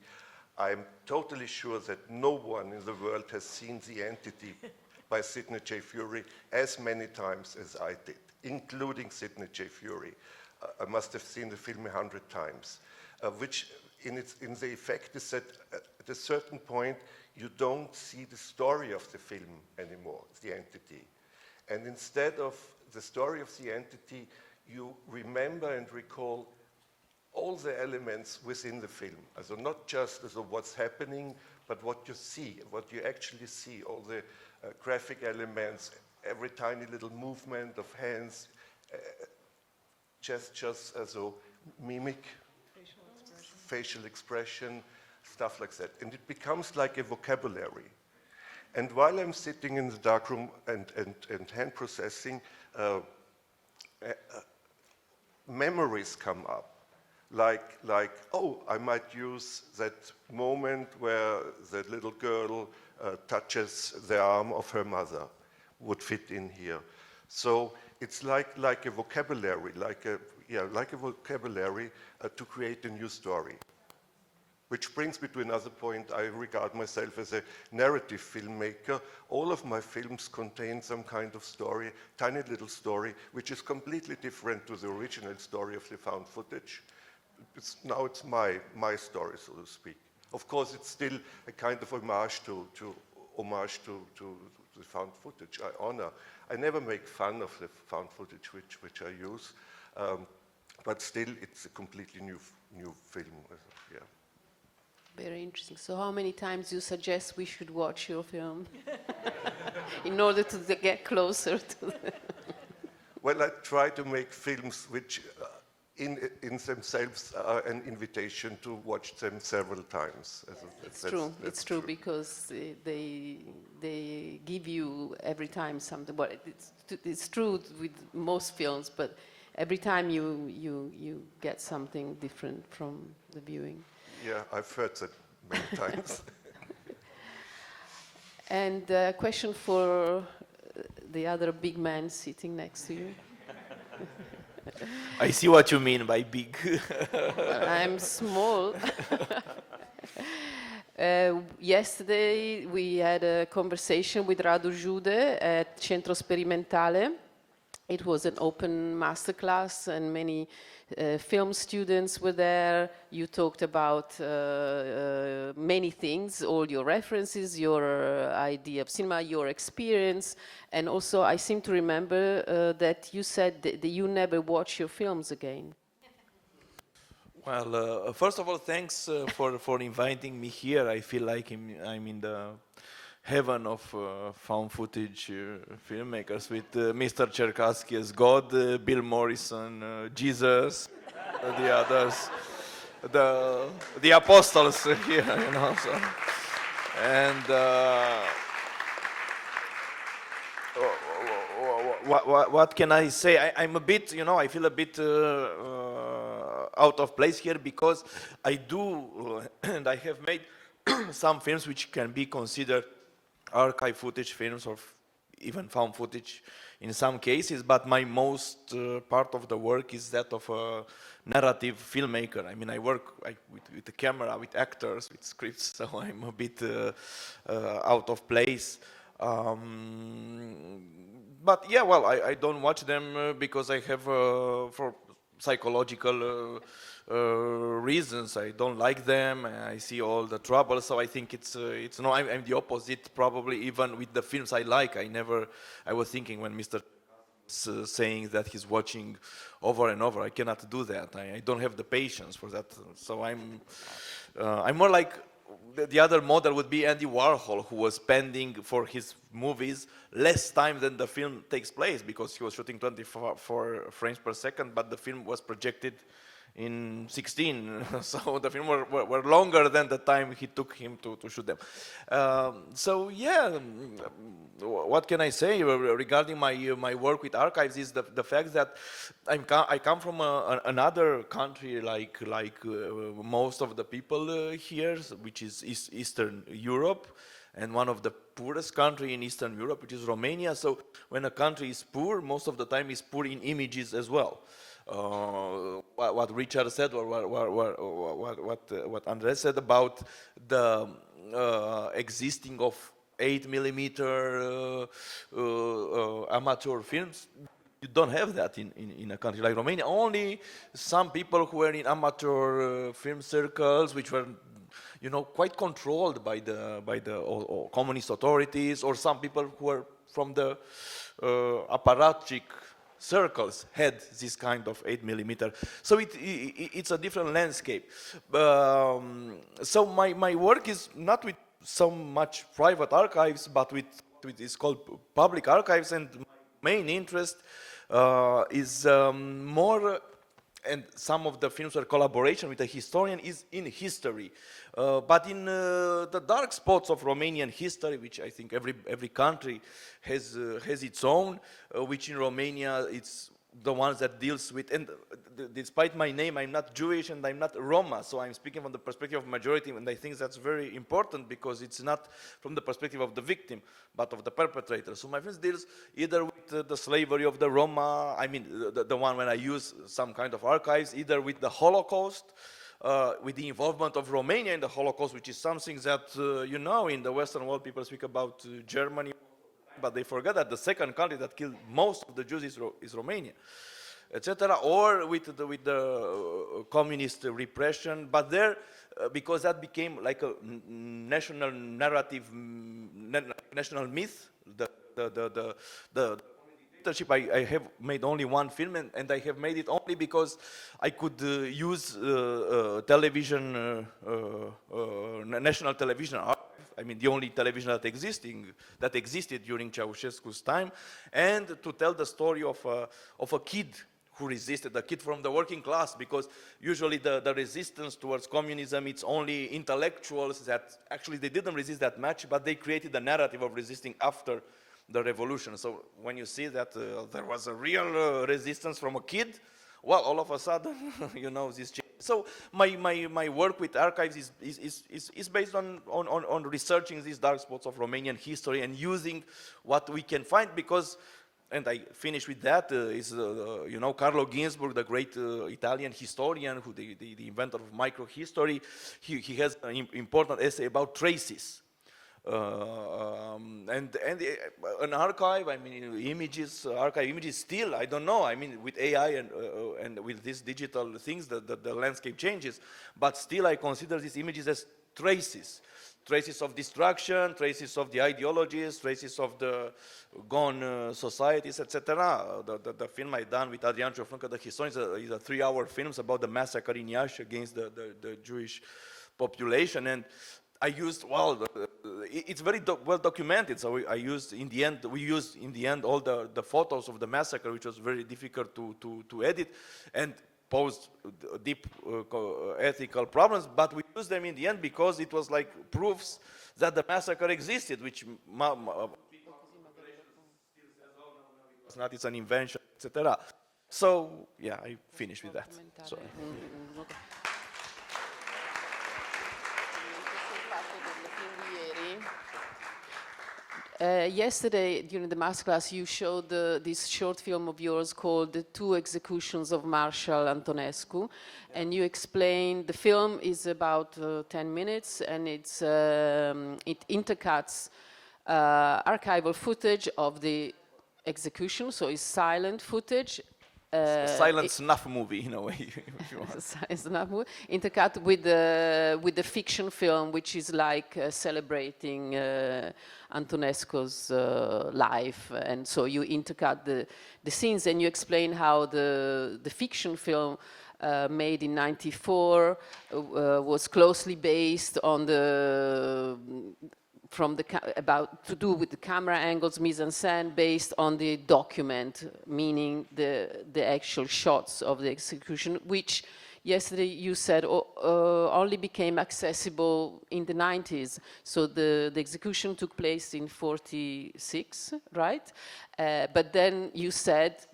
I'm totally sure that no one in the world has seen The Entity by Sidney J. Furie as many times as I did, including Sidney J. Furie. I must have seen the film 100 times, which in the effect is that at a certain point you don't see the story of the film anymore, The Entity. And instead of the story of The Entity, you remember and recall all the elements within the film. So not just what's happening, but what you see, what you actually see, all the graphic elements, every tiny little movement of hands, gestures, mimic, facial expression, stuff like that. And it becomes like a vocabulary. And while I'm sitting in the darkroom and hand processing, memories come up. Like, oh, I might use that moment where that little girl touches the arm of her mother, would fit in here. So it's like a vocabulary, like a vocabulary to create a new story. Which brings me to another point. I regard myself as a narrative filmmaker. All of my films contain some kind of story, tiny little story, which is completely different to the original story of the found footage. Now it's my story, so to speak. Of course, it's still a kind of homage to the found footage. I honor. I never make fun of the found footage which I use, but still, it's a completely new film. Yeah. Very interesting. So how many times do you suggest we should watch your film in order to get closer to the... Well, I try to make films which in themselves are an invitation to watch them several times. It's true because they give you every time something. Well, it's true with most films, but every time you get something different from the viewing. Yeah, I've heard that many times. And a question for the other big man sitting next to you. I see what you mean by big. Well, I'm small. Yesterday we had a conversation with Radu Jude at Centro Sperimentale. It was an open masterclass and many film students were there. You talked about many things, all your references, your idea of cinema, your experience, and also I seem to remember that you said that you never watch your films again. Well, first of all, thanks for inviting me here. I feel like I'm in the heaven of found footage filmmakers with Mr. Cherkassky as God, Bill Morrison, Jesus, the others, the apostles here, you know. So. And what can I say? I'm a bit, you know, I feel a bit out of place here because I do, and I have made some films which can be considered archive footage films or even found footage in some cases, but my most part of the work is that of a narrative filmmaker. I mean, I work with the camera, with actors, with scripts, so I'm a bit out of place. But yeah, well, I don't watch them because I have, for psychological reasons, I don't like them. I see all the trouble, so I think it's no. I'm the opposite, probably even with the films I like. I was thinking when Mr. saying that he's watching over and over. I cannot do that. I don't have the patience for that. So I'm more like the other model would be Andy Warhol, who was spending for his movies less time than the film takes place, because he was shooting 24 frames per second, but the film was projected in 16, so the film were longer than the time he took him to shoot them. So yeah, what can I say regarding my work with archives is the fact that I come from another country like most of the people here, which is Eastern Europe, and one of the poorest country in Eastern Europe, which is Romania. So when a country is poor, most of the time is poor in images as well. What Richard said, or what André said about the existing of 8mm amateur films, you don't have that in a country like Romania. Only some people who were in amateur film circles, which were, you know, quite controlled by the or communist authorities, or some people who were from the apparatchik circles had this kind of 8mm. So it's a different landscape. So my work is not with so much private archives, but with it's called public archives, and my main interest is more, and some of the films were collaboration with a historian, is in history, but in the dark spots of Romanian history, which I think every country has its own, which in Romania it's the ones that deals with, and despite my name, I'm not Jewish and I'm not Roma, so I'm speaking from the perspective of majority, and I think that's very important because it's not from the perspective of the victim, but of the perpetrator. So my friends deals either with the slavery of the Roma, I mean the one when I use some kind of archives, either with the Holocaust, with the involvement of Romania in the Holocaust, which is something that, you know, in the Western world people speak about Germany, but they forget that the second country that killed most of the Jews is Romania, etc. Or with the communist repression, but there, because that became like a national narrative, national myth, the dictatorship, I have made only one film, and I have made it only because I could use television, national television. I mean, the only television that existed during Ceausescu's time, and to tell the story of a kid who resisted, a kid from the working class, because usually the resistance towards communism, it's only intellectuals that actually they didn't resist that much, but they created a narrative of resisting after the revolution. So when you see that there was a real resistance from a kid, well, all of a sudden, you know, this change. So my work with archives is based on researching these dark spots of Romanian history and using what we can find, because, and I finish with that, is, you know, Carlo Ginzburg, the great Italian historian, who the inventor of microhistory, he has an important essay about traces. And an archive, I mean, archive images still, I don't know, I mean, with AI and with these digital things, the landscape changes, but still I consider these images as traces of destruction, traces of the ideologies, traces of the gone societies, etc. The film I done with Adrian Ciofrâncă, the historian, is a 3-hour film about the massacre in Iași against the Jewish population, and I used, well, it's very well documented, so we used in the end all the photos of the massacre, which was very difficult to edit and posed deep ethical problems, but we used them in the end because it was like proofs that the massacre existed, which it's not, it's an invention, etc. So yeah, I finished with that. Sorry. Yesterday, during the masterclass, you showed this short film of yours called The Two Executions of Marshal Antonescu, and you explained the film is about 10 minutes, and it intercuts archival footage of the execution, so it's silent footage, A silent snuff movie in a way. If you want. It's not intercut with the fiction film, which is like celebrating Antonesco's life, and so you intercut the scenes and you explain how the fiction film made in '94 was closely based on the to do with the camera angles, mise en scène, based on the document, meaning the actual shots of the execution, which yesterday you said only became accessible in the 90s. So the execution took place in '46, right? But then you said,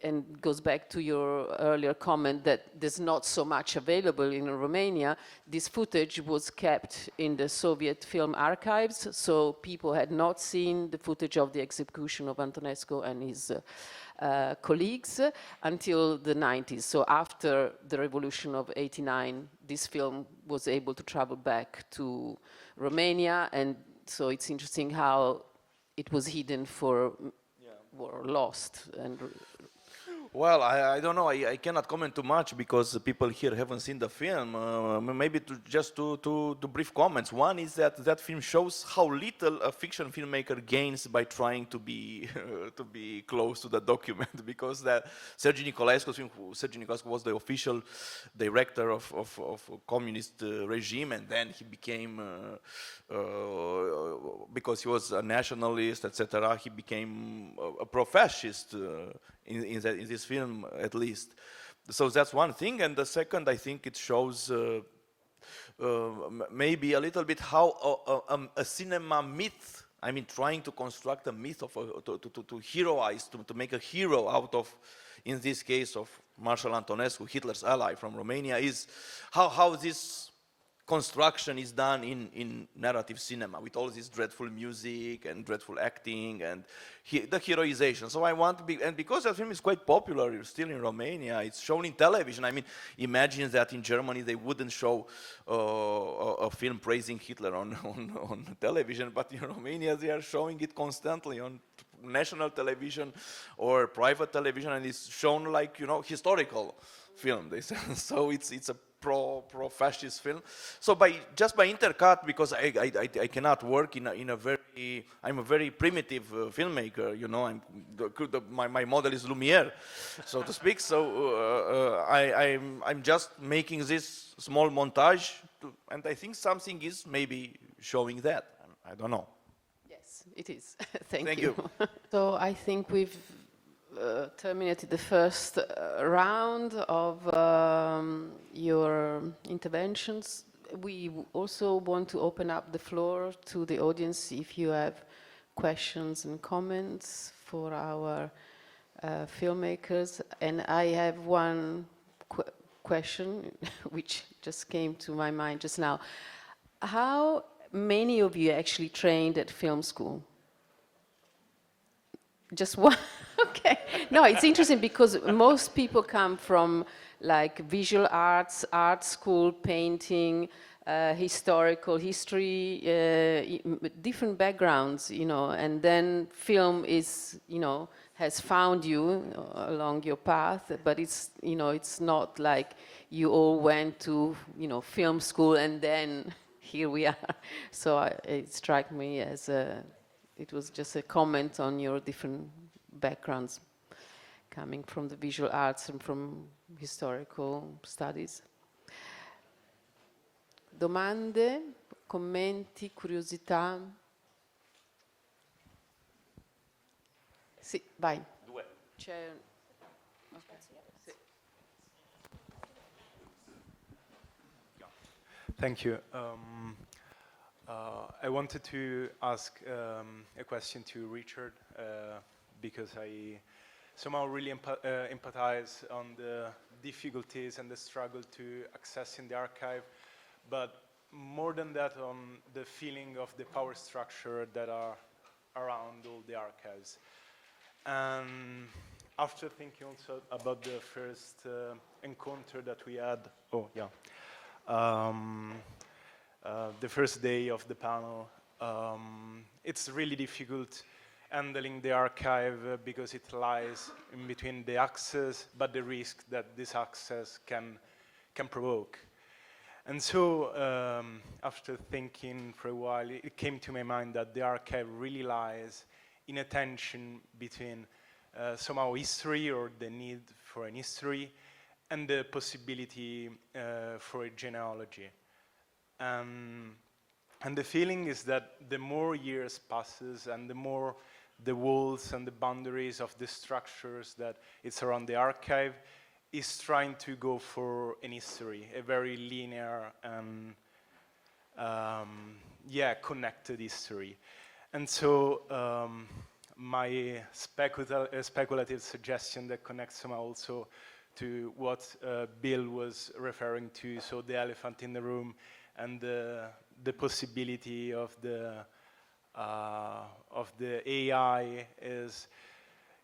and it goes back to your earlier comment that there's not so much available in Romania. This footage was kept in the Soviet film archives, so people had not seen the footage of the execution of Antonescu and his colleagues until the 90s. So after the revolution of '89, this film was able to travel back to Romania, and so it's interesting how it was hidden or lost. And well, I don't know. I cannot comment too much because people here haven't seen the film. Maybe just two brief comments. One is that film shows how little a fiction filmmaker gains by trying to be to be close to the document, because that Sergei Nicolaescu was the official director of communist regime, and then he became because he was a nationalist, etc. He became a pro-fascist. In this film, at least. So that's one thing. And the second, I think it shows maybe a little bit how a cinema myth, I mean, trying to construct a myth of to heroize, to make a hero out of, in this case, of Marshal Antonescu, Hitler's ally from Romania, is how this construction is done in narrative cinema with all this dreadful music and dreadful acting and the heroization. So I want to be, and because the film is quite popular still in Romania, it's shown in television. I mean, imagine that in Germany they wouldn't show a film praising Hitler on television, but in Romania they are showing it constantly on national television or private television, and it's shown like, you know, historical film. They say. So it's a pro-fascist film. So just by intercut, because I cannot work in a very, I'm a very primitive filmmaker, you know. My model is Lumiere, so to speak. So I'm just making this small montage, and I think something is maybe showing that. I don't know. yes, it is. Thank you. So I think we've terminated the first round of your interventions. We also want to open up the floor to the audience if you have questions and comments for our filmmakers. And I have one question which just came to my mind just now. How many of you actually trained at film school? Just one? Okay. No, it's interesting because most people come from like visual arts, art school, painting, historical history, different backgrounds, you know, and then film is, you know, has found you along your path, but it's, you know, it's not like you all went to, you know, film school and then here we are. So it struck me as it was just a comment on your different backgrounds coming from the visual arts and from historical studies. Domande, commenti, curiosità? Sì, vai. Due. C'è... Okay. Sì. Thank you. I wanted to ask a question to Richard because I somehow really empathize on the difficulties and the struggle to accessing the archive, but more than that on the feeling of the power structure that are around all the archives. And after thinking also about the first encounter that we had, the first day of the panel, it's really difficult handling the archive because it lies in between the access, but the risk that this access can provoke. And so, after thinking for a while, it came to my mind that the archive really lies in a tension between somehow history, or the need for an history, and the possibility for a genealogy. And the feeling is that the more years passes and the more the walls and the boundaries of the structures that it's around the archive is trying to go for an history, a very linear and connected history. And so my speculative suggestion that connects somehow also to what Bill was referring to, so the elephant in the room and the possibility of the AI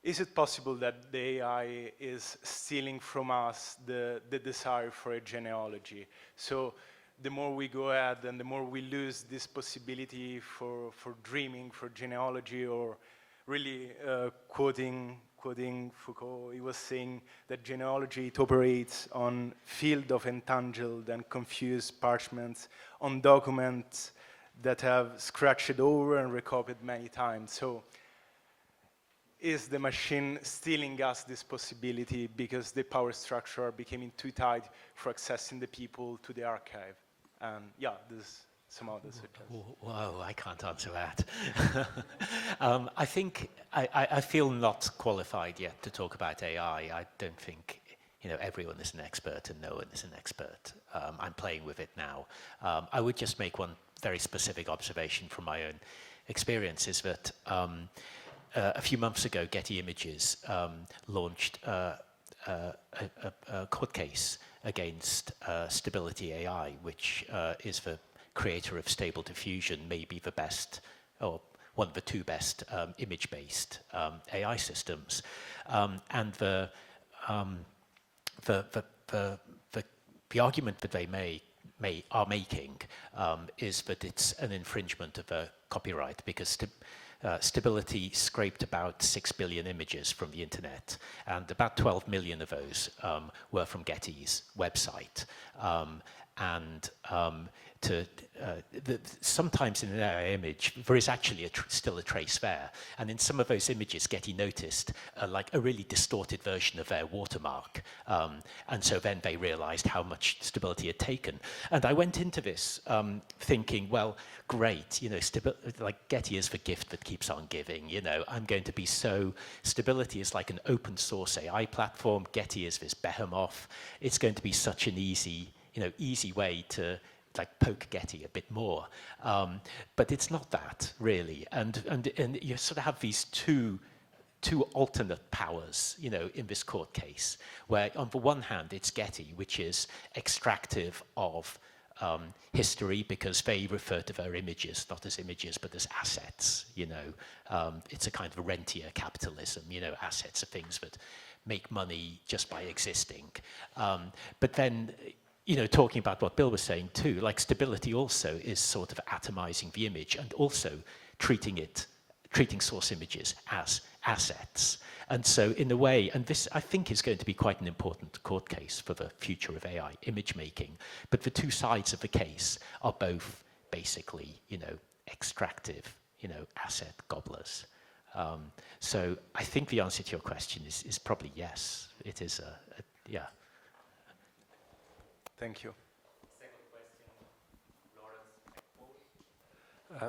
is it possible that the AI is stealing from us the desire for a genealogy? So the more we go ahead and the more we lose this possibility for dreaming, for genealogy, or really quoting Foucault, he was saying that genealogy, it operates on field of entangled and confused parchments, on documents that have scratched over and recopied many times. So is the machine stealing us this possibility because the power structure are becoming too tight for accessing the people to the archive? And yeah, this somehow the suggestion. Whoa, I can't answer that. I think I feel not qualified yet to talk about AI. I don't think everyone is an expert and no one is an expert. I'm playing with it now. I would just make one very specific observation from my own experience, is that a few months ago, Getty Images launched a court case against Stability AI, which is the creator of Stable Diffusion, maybe the best, or one of the two best image-based AI systems. And the argument that they are making is that it's an infringement of a copyright, because Stability scraped about 6 billion images from the internet, and about 12 million of those were from Getty's website. Sometimes in an AI image, there is actually still a trace there. And in some of those images, Getty noticed like a really distorted version of their watermark. And so then they realized how much Stability had taken. And I went into this thinking, well, great, like Getty is the gift that keeps on giving. I'm going to be Stability is like an open source AI platform. Getty is this behemoth. It's going to be such an easy way to poke Getty a bit more, but it's not that really, and you sort of have these two alternate powers, in this court case, where on the one hand it's Getty, which is extractive of history, because they refer to their images not as images but as assets. It's a kind of rentier capitalism. Assets are things that make money just by existing, but then. Talking about what Bill was saying too, like Stability also is sort of atomizing the image and also treating source images as assets. And so in a way, and this I think is going to be quite an important court case for the future of AI image making, but the two sides of the case are both basically, extractive, asset gobblers. So I think the answer to your question is probably yes. It is yeah. Thank you. Second question,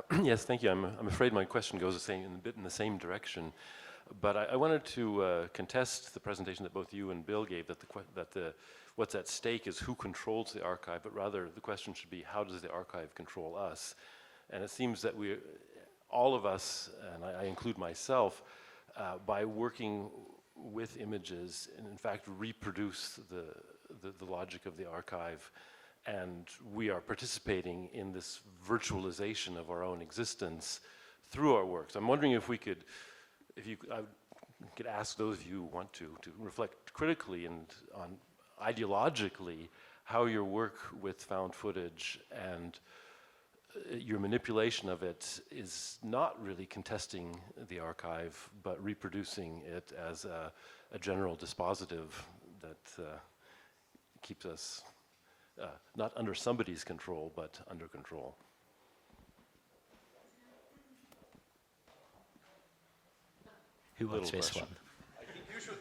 Lawrence. Yes, thank you. I'm afraid my question goes a bit in the same direction, but I wanted to contest the presentation that both you and Bill gave, that what's at stake is who controls the archive, but rather the question should be, how does the archive control us? And it seems that all of us, and I include myself, by working with images, and in fact reproduce the logic of the archive, and we are participating in this virtualization of our own existence through our works. I'm wondering if I could ask those of you who want to reflect critically and on ideologically how your work with found footage and your manipulation of it is not really contesting the archive, but reproducing it as a general dispositive that keeps us not under somebody's control, but under control. Who wants this one? I think you should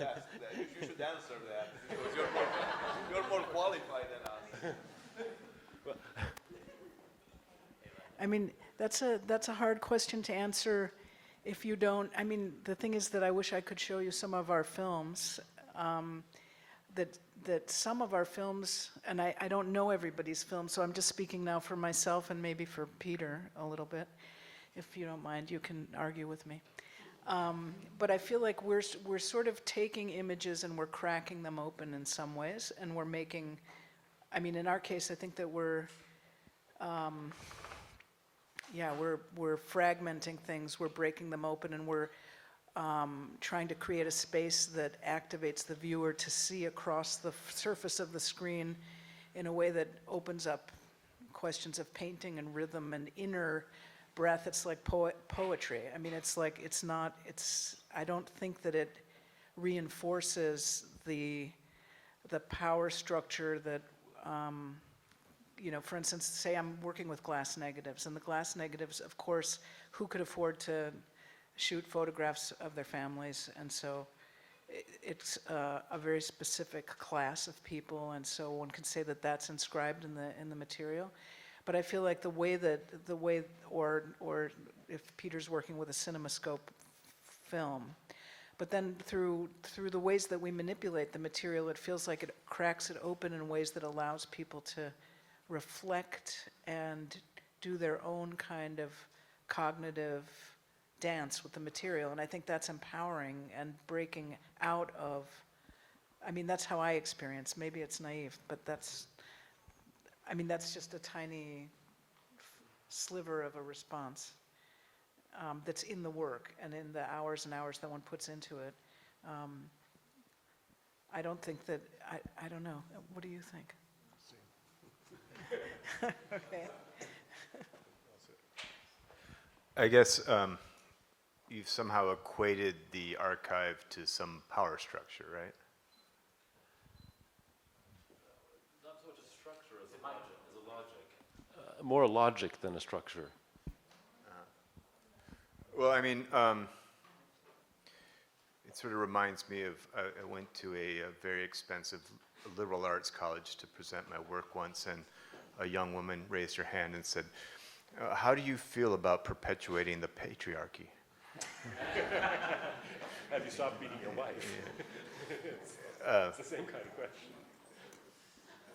ask that. You should answer that because you're more qualified than us. I mean, that's a hard question to answer if you don't. I mean, the thing is that I wish I could show you some of our films. That some of our films, and I don't know everybody's films, so I'm just speaking now for myself and maybe for Peter a little bit. If you don't mind, you can argue with me. But I feel like we're sort of taking images and we're cracking them open in some ways, and we're making. I mean, in our case, I think that we're fragmenting things, we're breaking them open, and we're trying to create a space that activates the viewer to see across the surface of the screen in a way that opens up questions of painting and rhythm and inner breath. It's like poetry. I mean, I don't think that it reinforces the power structure that, for instance, say I'm working with glass negatives, and the glass negatives, of course, who could afford to shoot photographs of their families? And so it's a very specific class of people, and so one can say that that's inscribed in the material. But I feel like the way, or if Peter's working with a CinemaScope film, but then through the ways that we manipulate the material, it feels like it cracks it open in ways that allows people to reflect and do their own kind of cognitive dance with the material. And I think that's empowering and breaking out of, I mean, that's how I experience. Maybe it's naive, but that's just a tiny sliver of a response that's in the work and in the hours and hours that one puts into it. I don't think that, I don't know. What do you think? Okay. I guess you've somehow equated the archive to some power structure, right? Not so much a structure as a logic. More a logic than a structure. Well, I mean, it sort of reminds me of, I went to a very expensive liberal arts college to present my work once, and a young woman raised her hand and said, how do you feel about perpetuating the patriarchy? Have you stopped beating your wife? Yeah. It's the same kind of question.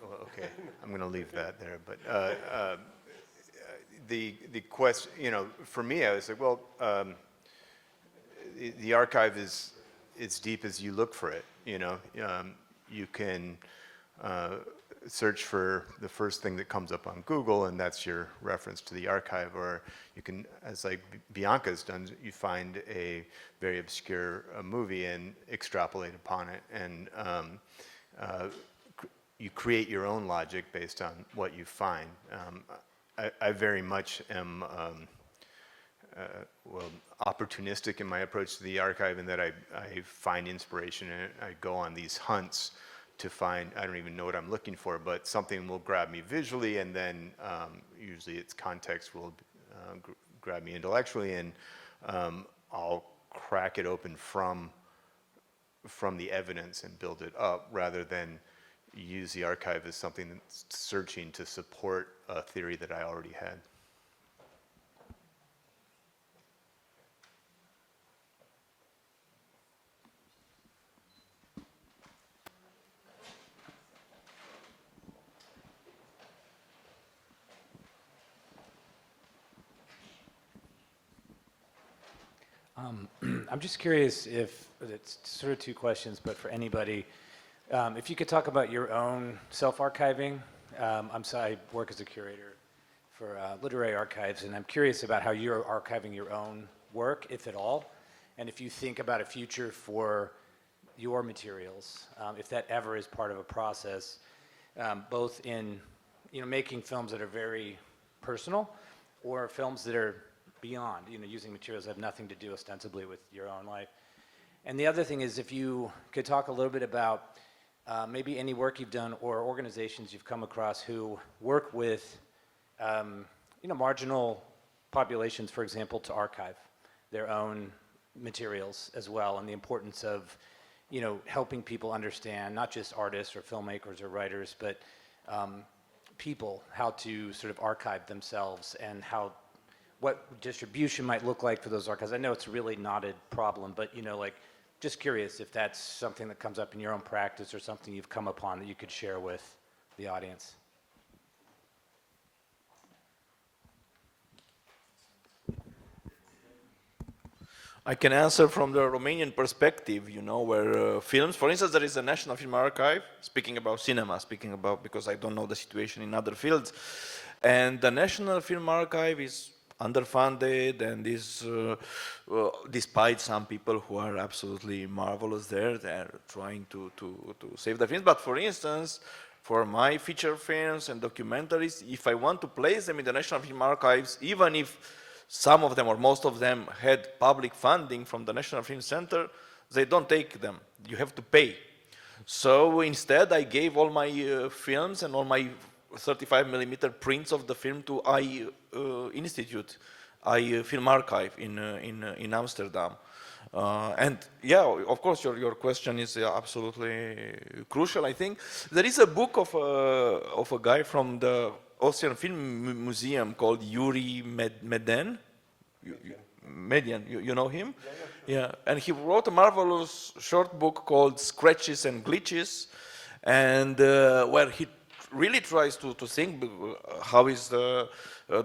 Well, okay, I'm going to leave that there. But the question, for me, I was like, well, the archive is as deep as you look for it. You can search for the first thing that comes up on Google, and that's your reference to the archive. Or you can, as like Bianca's done, you find a very obscure movie and extrapolate upon it, and you create your own logic based on what you find. I very much am opportunistic in my approach to the archive, in that I find inspiration and I go on these hunts to find, I don't even know what I'm looking for, but something will grab me visually, and then usually its context will grab me intellectually, and I'll crack it open from the evidence and build it up, rather than use the archive as something that's searching to support a theory that I already had. I'm just curious if, it's sort of two questions, but for anybody, if you could talk about your own self-archiving. I work as a curator for literary archives, and I'm curious about how you're archiving your own work, if at all, and if you think about a future for your materials, if that ever is part of a process, both in making films that are very personal, or films that are beyond, using materials that have nothing to do ostensibly with your own life. And the other thing is, if you could talk a little bit about maybe any work you've done or organizations you've come across who work with, marginal populations, for example, to archive their own materials as well, and the importance of, helping people understand, not just artists or filmmakers or writers, but people, how to sort of archive themselves and what distribution might look like for those archives. I know it's a really knotted problem, but just curious if that's something that comes up in your own practice or something you've come upon that you could share with the audience. I can answer from the Romanian perspective, where films, for instance, there is a National Film Archive, speaking about cinema, because I don't know the situation in other fields, and the National Film Archive is underfunded and is, despite some people who are absolutely marvelous there, they're trying to save the films. But for instance, for my feature films and documentaries, if I want to place them in the National Film Archives, even if some of them or most of them had public funding from the National Film Center, they don't take them. You have to pay. So instead, I gave all my films and all my 35mm prints of the film to Institute, Film Archive in Amsterdam. And yeah, of course, your question is absolutely crucial. I think there is a book of a guy from the Austrian Film Museum called Yuri Median. You know him? Yeah, and he wrote a marvelous short book called Scratches and Glitches, and where he really tries to think how is the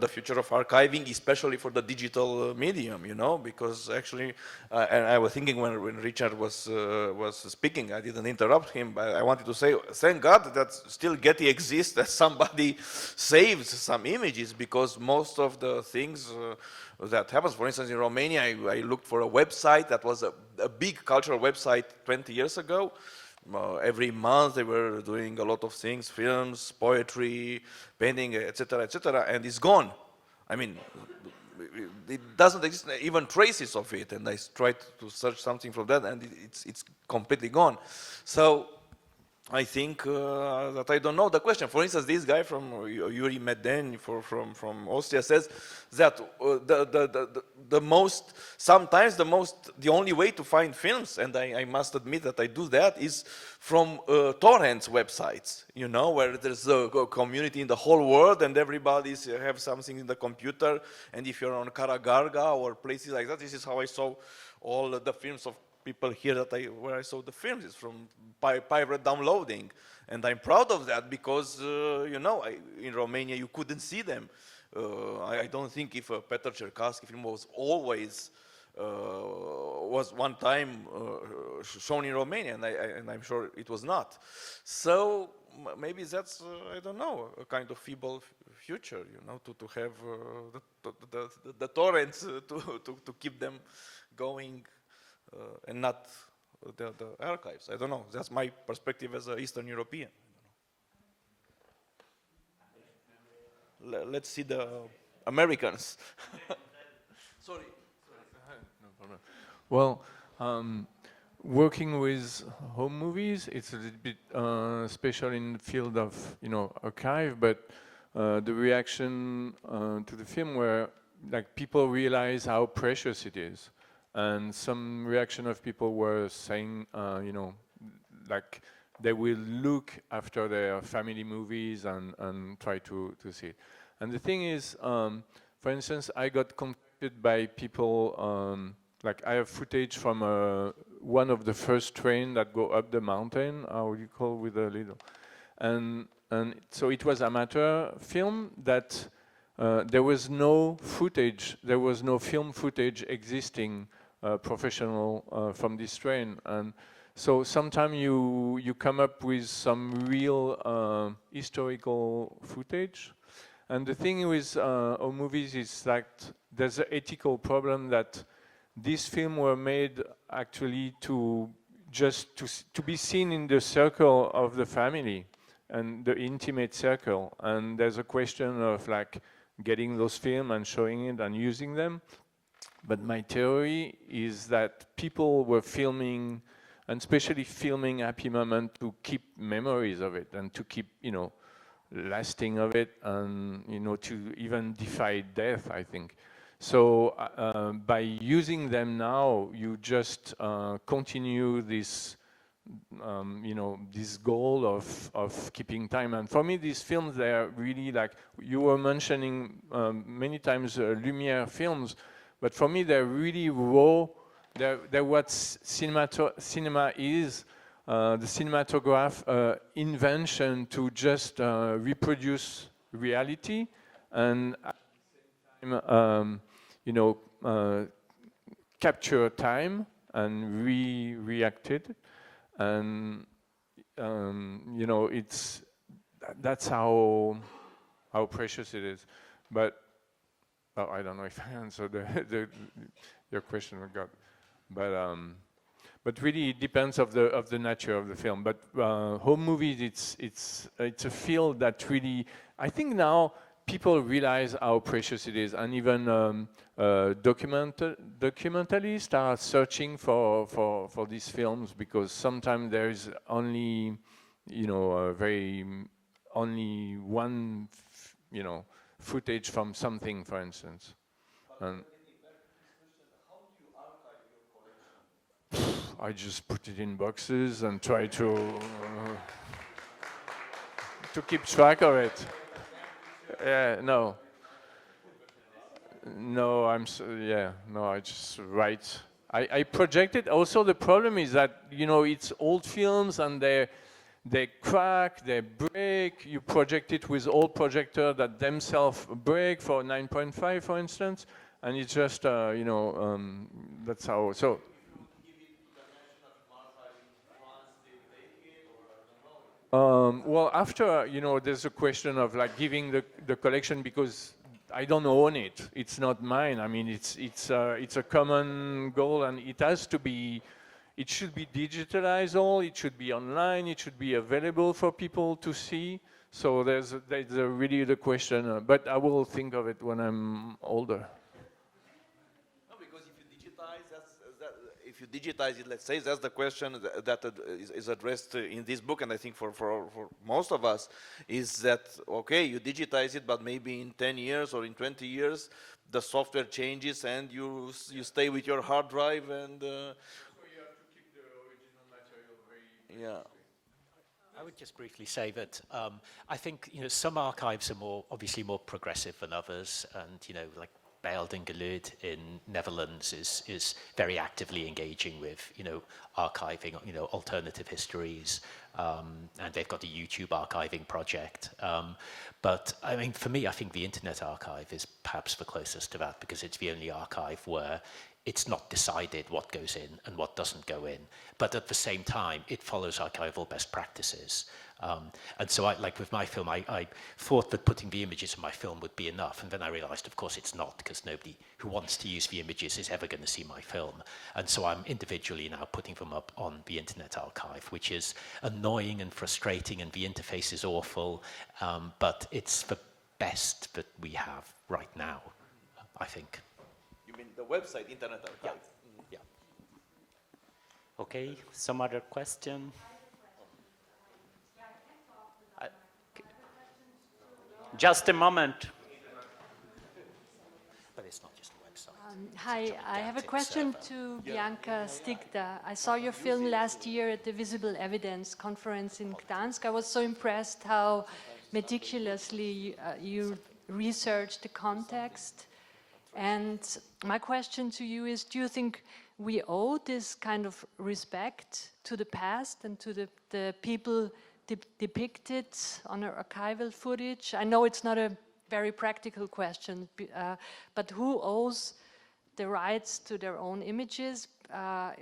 future of archiving, especially for the digital medium, because actually, and I was thinking when Richard was speaking, I didn't interrupt him, but I wanted to say, thank God that still Getty exists, that somebody saves some images, because most of the things that happens, for instance, in Romania, I looked for a website that was a big cultural website 20 years ago. Every month they were doing a lot of things, films, poetry, painting, etc., and it's gone. I mean, it doesn't exist, even traces of it, and I tried to search something from that, and it's completely gone. So I think that I don't know the question. For instance, this guy from Yuri Meden from Austria says that the only way to find films, and I must admit that I do that, is from torrents websites, where there's a community in the whole world and everybody have something in the computer. And if you're on Karagarga or places like that, this is how I saw all the films of people here where I saw the films. Is from pirate downloading, and I'm proud of that because in Romania you couldn't see them. I don't think if a Peter Cherkasky film was always was one time shown in Romania, and I'm sure it was not. So maybe that's I don't know, a kind of feeble future, to have the torrents to keep them going. And not the archives. I don't know. That's my perspective as an Eastern European. Let's see the Americans. Sorry. No problem. Well, working with home movies, it's a little bit special in the field of archive, but the reaction to the film where people realize how precious it is. And some reaction of people were saying, they will look after their family movies and try to see it. And the thing is, for instance, I got contacted by people, I have footage from one of the first train that go up the mountain, how you call with a little. And so it was amateur film that there was no footage, there was no film footage existing professional from this train, and so sometimes you come up with some real historical footage. And the thing with our movies is there's an ethical problem that these films were made actually to be seen in the circle of the family and the intimate circle, and there's a question of getting those films and showing it and using them. But my theory is that people were filming, and especially filming happy moments, to keep memories of it and to keep, lasting of it, and to even defy death, I think. So by using them now, you just continue this, this goal of keeping time. And for me, these films, they are really like, you were mentioning many times Lumiere films, but for me, they're really raw. They're what cinema is. The cinematograph invention to just reproduce reality, and at the same time, capture time and react it, and that's how precious it is. But I don't know if I answered your question, but really it depends of the nature of the film. But home movies, it's a field that really, I think now people realize how precious it is, and even documentalists are searching for these films, because sometimes there is only only one footage from something, for instance. And I just put it in boxes and try to keep track of it. No, I just write. I project it. Also, the problem is that it's old films and they crack, they break. You project it with old projector that themselves break for 9.5, for instance, and it's just that's how. So. Well, after, there's a question of like giving the collection, because I don't own it. It's not mine. I mean, it's a common goal, and it should be digitalized all. It should be online. It should be available for people to see. So there's really the question, but I will think of it when I'm older. If you digitize it, let's say, that's the question that is addressed in this book, and I think for most of us, is that, okay, you digitize it, but maybe in 10 years or in 20 years, the software changes and you stay with your hard drive, and... so you have to keep the original material very... Yeah. I would just briefly say that I think some archives are obviously more progressive than others, and like Beeld and Geluid in Netherlands is very actively engaging with archiving alternative histories, and they've got a YouTube archiving project. But I mean, for me, I think the Internet Archive is perhaps the closest to that, because it's the only archive where it's not decided what goes in and what doesn't go in, but at the same time, it follows archival best practices. And so, like with my film, I thought that putting the images in my film would be enough, and then I realized, of course, it's not, because nobody who wants to use the images is ever going to see my film. And so I'm individually now putting them up on the Internet Archive, which is annoying and frustrating, and the interface is awful, but it's the best that we have right now, I think. You mean the website, Internet Archive? Yeah. Okay, some other question? Just a moment. But it's not just a website. Hi, I have a question to Bianca Stigter. I saw your film last year at the Visible Evidence conference in Gdansk. I was so impressed how meticulously you researched the context. And my question to you is, do you think we owe this kind of respect to the past and to the people depicted on our archival footage? I know it's not a very practical question, but who owes the rights to their own images?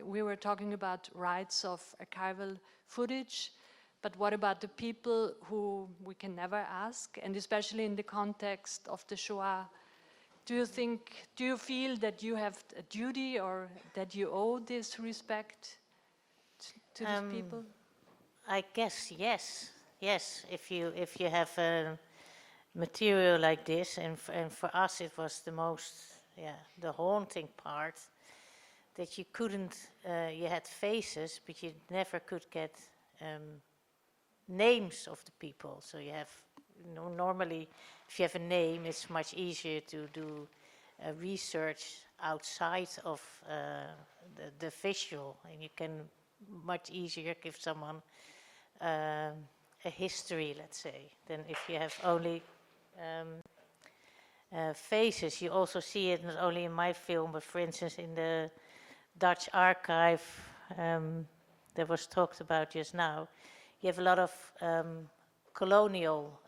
We were talking about rights of archival footage, but what about the people who we can never ask, and especially in the context of the Shoah? Do you feel that you have a duty, or that you owe this respect to these people? I guess yes. If you have material like this, and for us it was the most, the haunting part, that you couldn't, you had faces, but you never could get names of the people. So you have, normally if you have a name, it's much easier to do research outside of the visual, and you can much easier give someone a history, let's say, than if you have only faces. You also see it not only in my film, but for instance in the Dutch archive that was talked about just now. You have a lot of colonial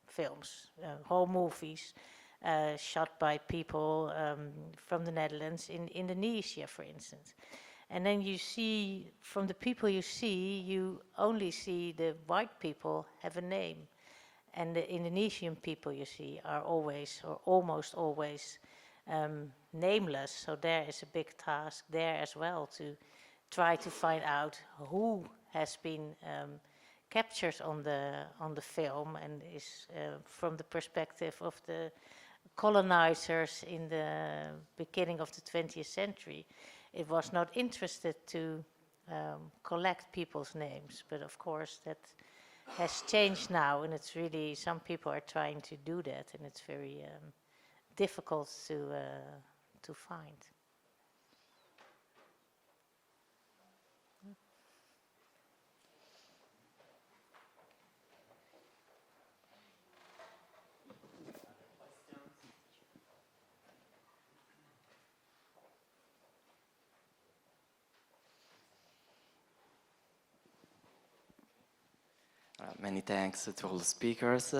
films, whole movies, shot by people from the Netherlands in Indonesia, for instance. And then you see, from the people you see, you only see the white people have a name. And the Indonesian people you see are always, or almost always, nameless. So there is a big task there as well, to try to find out who has been captured on the film, and is from the perspective of the colonizers in the beginning of the 20th century. It was not interested to collect people's names, but of course that has changed now, and it's really, some people are trying to do that, and it's very difficult to find. Many thanks to all the speakers.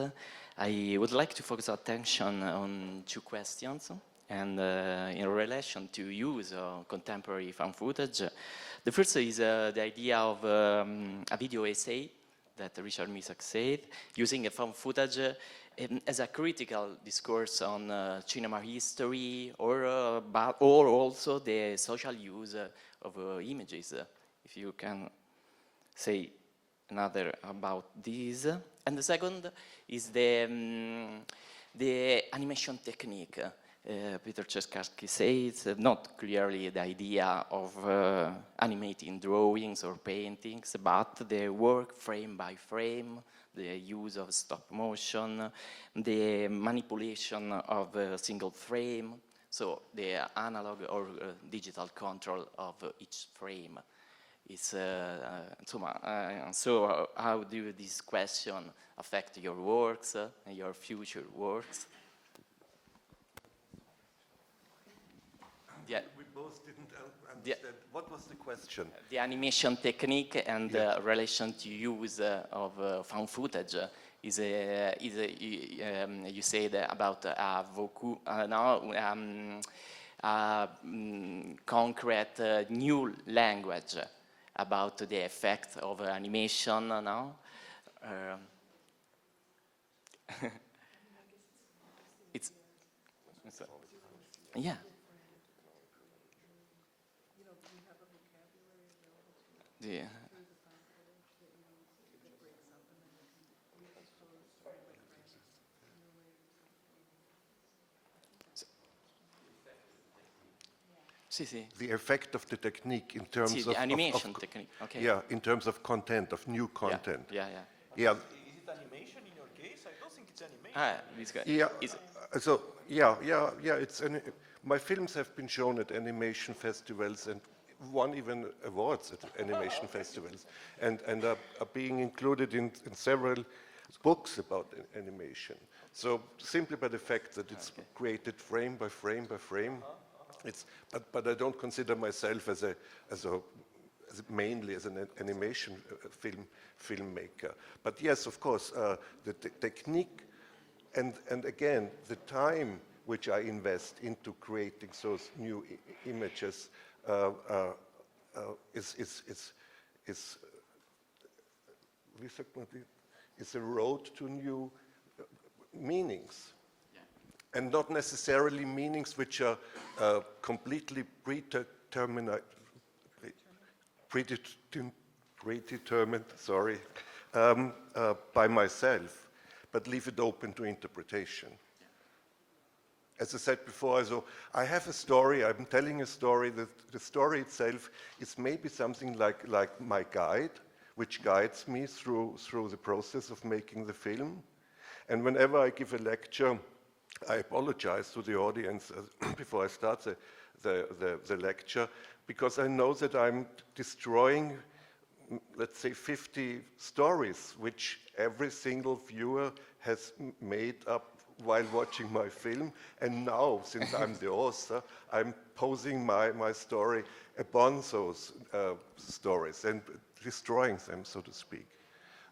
I would like to focus attention on two questions, and in relation to use of contemporary found footage. The first is the idea of a video essay that Richard Misak said, using a found footage as a critical discourse on cinema history, or also the social use of images. If you can say another about this. And the second is the animation technique. Peter Ceskarski says not clearly the idea of animating drawings or paintings, but the work frame by frame, the use of stop motion, the manipulation of a single frame, so the analog or digital control of each frame. So how do this question affect your works and your future works? We both didn't understand. What was the question? The animation technique and relation to use of found footage is you said about concrete new language about the effect of animation now. It's yeah. Yeah. The effect of the technique in terms of the animation technique. Okay. Yeah, in terms of content, of new content. Yeah. Yeah. Is it animation in your case? I don't think it's animation. This guy. Yeah. So yeah. It's my films have been shown at animation festivals and won even awards at animation festivals, and are being included in several books about animation. So simply by the fact that it's created frame by frame by frame. But I don't consider myself mainly as an animation filmmaker. But yes, of course, the technique and again the time which I invest into creating those new images is a road to new meanings. And not necessarily meanings which are completely predetermined, by myself. but leave it open to interpretation. As I said before, so I have a story, I'm telling a story, that the story itself is maybe something like my guide, which guides me through the process of making the film. And whenever I give a lecture, I apologize to the audience before I start the lecture, because I know that I'm destroying, let's say, 50 stories, which every single viewer has made up while watching my film. And now, since I'm the author, I'm posing my story upon those stories and destroying them, so to speak.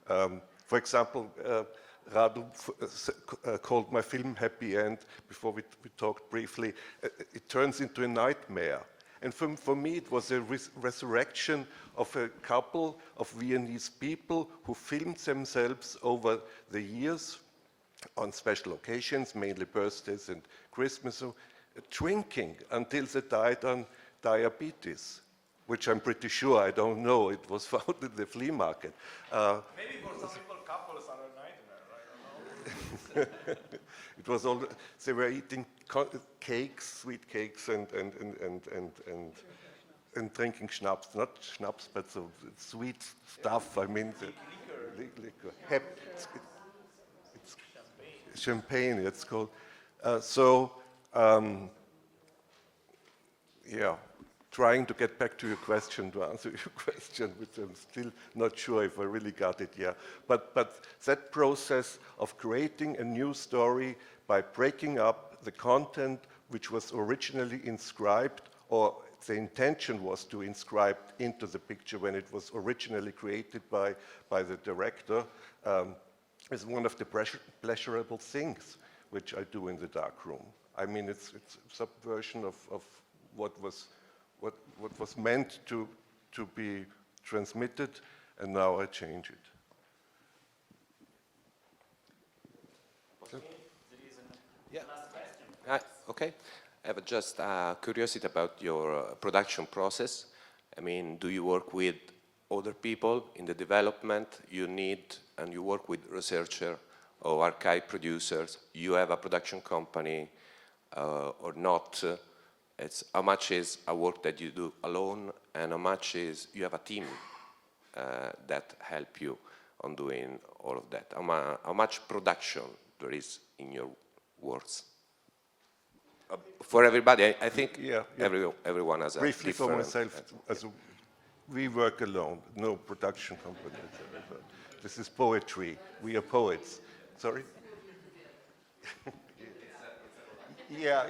For example, Radu called my film Happy End. Before we talked briefly, it turns into a nightmare. And for me, it was a resurrection of a couple of Viennese people who filmed themselves over the years on special occasions, mainly birthdays and Christmas, drinking until they died on diabetes, which I'm pretty sure, I don't know, it was found in the flea market. Maybe for some people, couples are a nightmare, right? It was all, they were eating cakes, sweet cakes, and drinking schnapps, not schnapps, but so sweet stuff. I mean, liquor. It's champagne, it's called. Yeah, trying to get back to your question, to answer your question, which I'm still not sure if I really got it, yeah. But that process of creating a new story by breaking up the content which was originally inscribed, or the intention was to inscribe into the picture when it was originally created by the director, is one of the pleasurable things which I do in the darkroom. I mean, it's a subversion of what was meant to be transmitted, and now I change it. Okay. Yeah. Okay. I have just curiosity about your production process. I mean, do you work with other people in the development you need, and you work with researcher or archive producers? You have a production company or not? It's how much is a work that you do alone, and how much is you have a team that help you on doing all of that? How much production there is in your works? For everybody, I think everyone has a briefly different... for myself, we work alone, no production company. This is poetry. We are poets. Sorry? Yeah.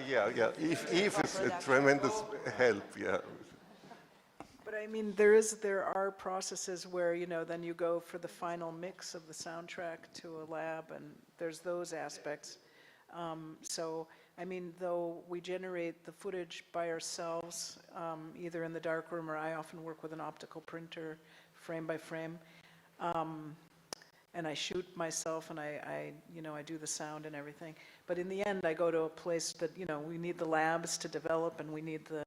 Eve is a tremendous help, yeah. But I mean, there are processes where, you know, then you go for the final mix of the soundtrack to a lab, and there's those aspects. So, I mean, though we generate the footage by ourselves, either in the darkroom, or I often work with an optical printer, frame by frame, and I shoot myself, and I do the sound and everything. But in the end, I go to a place that, you know, we need the labs to develop, and we need the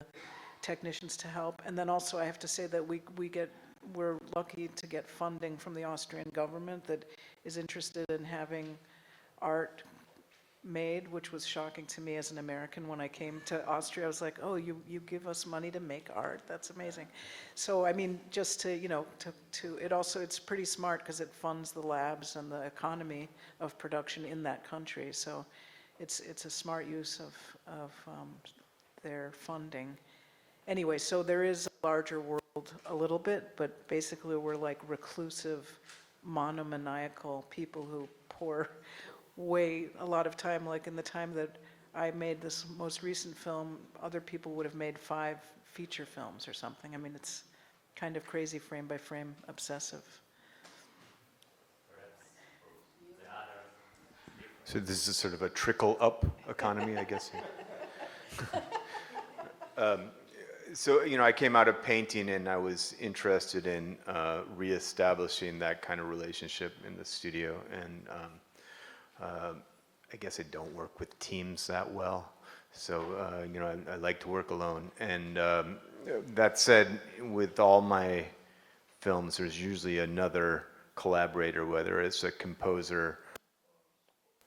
technicians to help. And then also I have to say that we're lucky to get funding from the Austrian government that is interested in having art made, which was shocking to me as an American. When I came to Austria, I was like, oh, you give us money to make art? That's amazing. So, I mean, just to, you know, it's pretty smart because it funds the labs and the economy of production in that country. So it's a smart use of their funding. Anyway, so there is a larger world a little bit, but basically we're like reclusive, monomaniacal people who pour a lot of time. Like in the time that I made this most recent film, other people would have made 5 feature films or something. I mean, it's kind of crazy, frame by frame, obsessive. So this is sort of a trickle-up economy, I guess. So, you know, I came out of painting, and I was interested in reestablishing that kind of relationship in the studio. And I guess I don't work with teams that well. So, you know, I like to work alone. And that said, with all my films, there's usually another collaborator, whether it's a composer,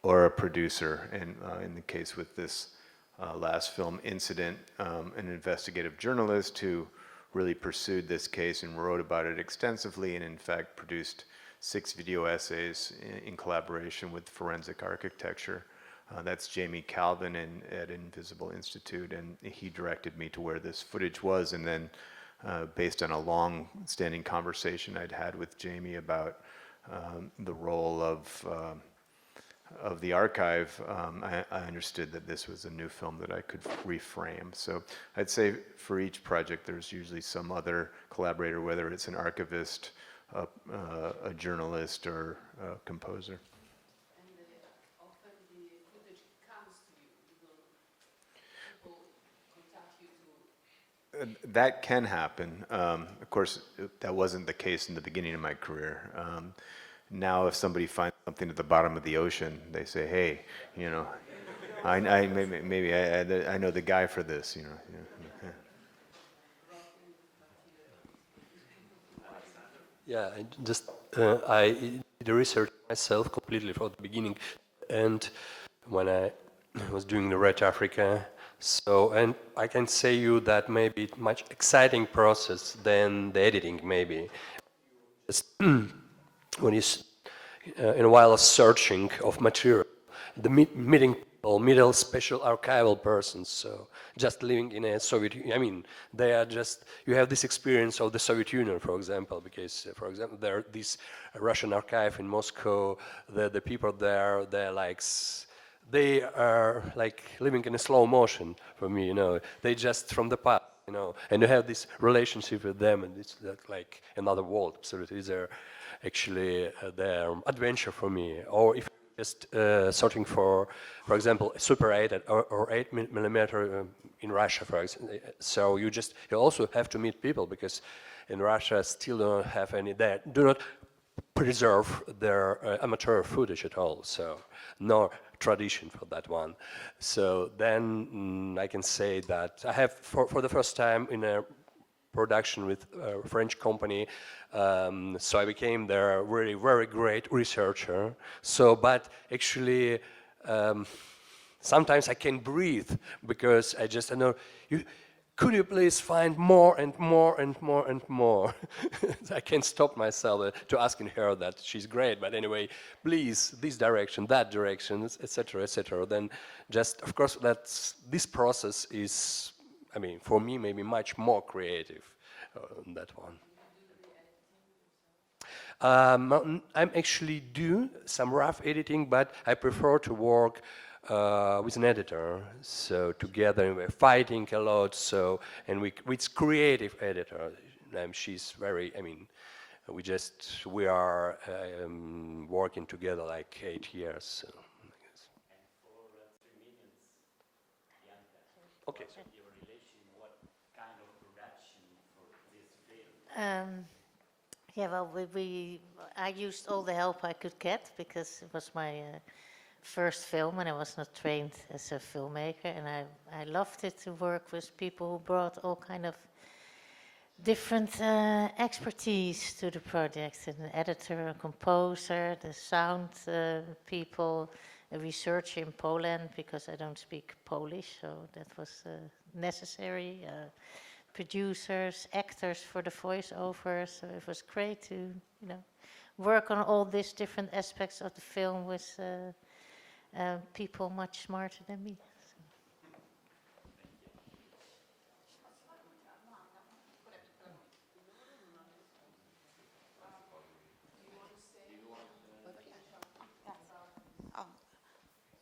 or a producer. And in the case with this last film, Incident, an investigative journalist who really pursued this case and wrote about it extensively, and in fact produced 6 video essays in collaboration with forensic architecture. That's Jamie Calvin at Invisible Institute, and he directed me to where this footage was. And then based on a long-standing conversation I'd had with Jamie about the role of the archive, I understood that this was a new film that I could reframe. So I'd say for each project there's usually some other collaborator, whether it's an archivist, a journalist, or a composer. That can happen. Of course, that wasn't the case in the beginning of my career. Now, if somebody finds something at the bottom of the ocean, they say, "Hey, you know, I know the guy for this." You know. Yeah, I did the research myself completely from the beginning, and when I was doing the Red Africa. So, and I can say you that maybe it's much exciting process than the editing, maybe. Just when you, in a while of searching of material, the meeting people, middle special archival persons, so just living in a Soviet, I mean, they are just, you have this experience of the Soviet Union, for example, because, for example, there are this Russian archive in Moscow, the people there, they're like, they are like living in a slow motion for me, you know. They just from the past, you know, and you have this relationship with them, and it's like another world. Absolutely, they're actually their adventure for me. Or if just searching for example, Super 8 or 8mm in Russia, for example. So you also have to meet people, because in Russia still don't have any. They do not preserve their amateur footage at all. So no tradition for that one. So then I can say that I have, for the first time in a production with a French company, so I became their really very great researcher. So, but actually, sometimes I can't breathe, because I know, could you please find more and more and more and more? I can't stop myself to asking her that. She's great, but anyway, please, this direction, that direction, etc., etc. Then just, of course, this process is, I mean, for me, maybe much more creative on that one. I'm actually do some rough editing, but I prefer to work with an editor, so together we're fighting a lot. So, and with creative editor, she's very. I mean, we are working together like 8 years. So, I guess. And for 3 minutes, Bianca. Okay. So your relation, what kind of production for this film? Yeah, well, I used all the help I could get, because it was my first film, and I was not trained as a filmmaker, and I loved it to work with people who brought all kind of different expertise to the project: an editor, a composer, the sound people, a researcher in Poland, because I don't speak Polish, so that was necessary. Producers, actors for the voiceovers. So it was great to, work on all these different aspects of the film with people much smarter than me.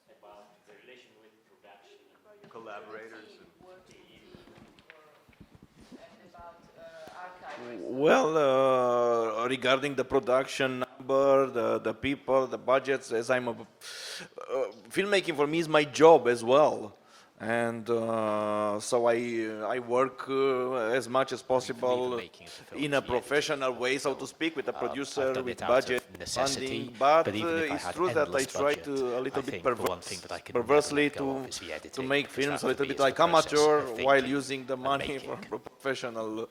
About the relation with production and collaborators. Well, regarding the production number, the people, the budgets, as I'm filmmaking for me is my job as well, and so I work as much as possible in a professional way, so to speak, with a producer, with budget, funding. But it's true that I try to a little bit perversely to make films a little bit like amateur, while using the money for professional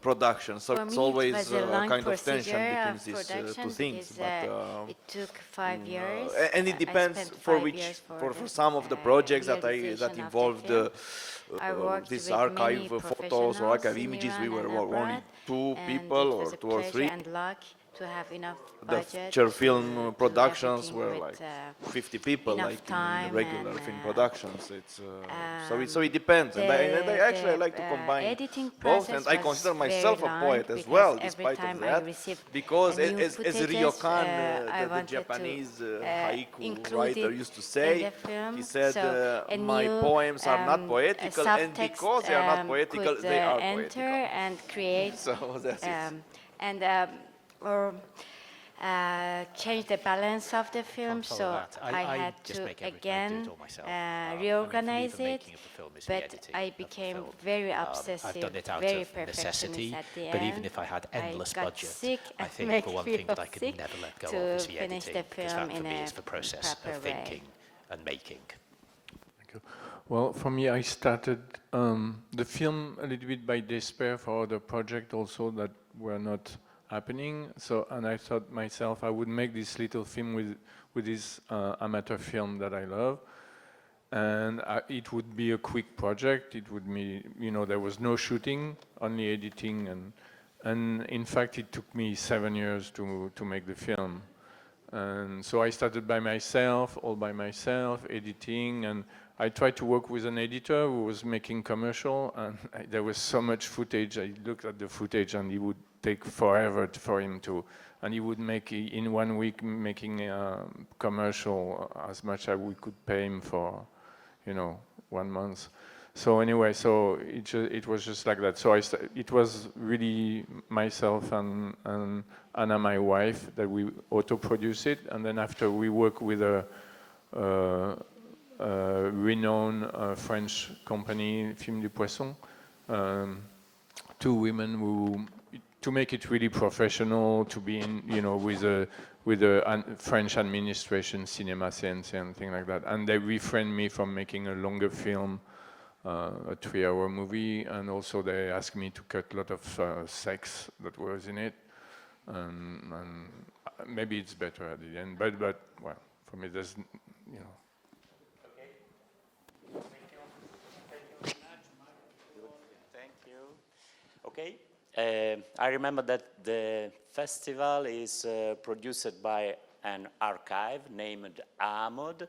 production. So For it's me, always it was a long kind of tension procedure between these production two things. because, it took 5 years. And it I depends spent for 5 which, years for the, some of the projects that realization of involved the film. I worked these with archive many photos or professionals archive in images. We Iran were and only abroad, 2 and people it or was a 2 or 3. pleasure and luck to have enough The budget feature to film do productions everything were with, like 50 people, enough like in time regular and, film productions. It's so it depends, and I actually like to combine editing both, and process I was consider very myself a long poet as because well, every despite time of I that, received because a new as footages, Ryokan, I the wanted to, Japanese haiku include writer it used to in say, the film. he said, So a my new, poems are not poetical, and subtext, because they are not poetical, could, they are enter poetical. and create So that's it. and or change the balance of the film, Can't follow so that. I had just to make everything, I do again it all myself. I mean, reorganize for me, the it, making of the film is the but editing I of the became film. very I've obsessive, done it out very of necessity, perfectionist at the but end. even if I had endless got budget, sick I and think make for one me thing that I sick could never let go to of is the finish editing, the because film that for in me a is the process proper of way. thinking and making. Well, for me, I started the film a little bit by despair for other projects also that were not happening. So, and I thought myself I would make this little film with this amateur film that I love, and it would be a quick project. It would be, you know, there was no shooting, only editing, and in fact, it took me 7 years to make the film. And so I started by myself, all by myself, editing, and I tried to work with an editor who was making commercial, and there was so much footage. I looked at the footage, and it would take forever for him to, and he would make in 1 week making a commercial as much as we could pay him for, you know, 1 month. So anyway, so it was just like that. So it was really myself and Anna, my wife, that we auto-produce it, and then after we work with a renowned French company, Film du Poisson, 2 women who, to make it really professional, to be in, you know, with a French administration, cinéma, CNC, and things like that. And they refrained me from making a longer film, a 3-hour movie, and also they asked me to cut a lot of sex that was in it, and maybe it's better at the end, but well, for me, there's, you know. Thank you. Okay. I remember that the festival is produced by an archive named AMOD,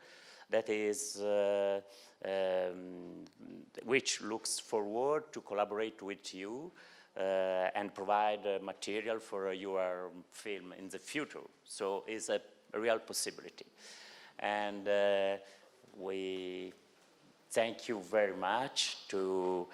that is, which looks forward to collaborate with you and provide material for your film in the future. So it's a real possibility. And we thank you very much to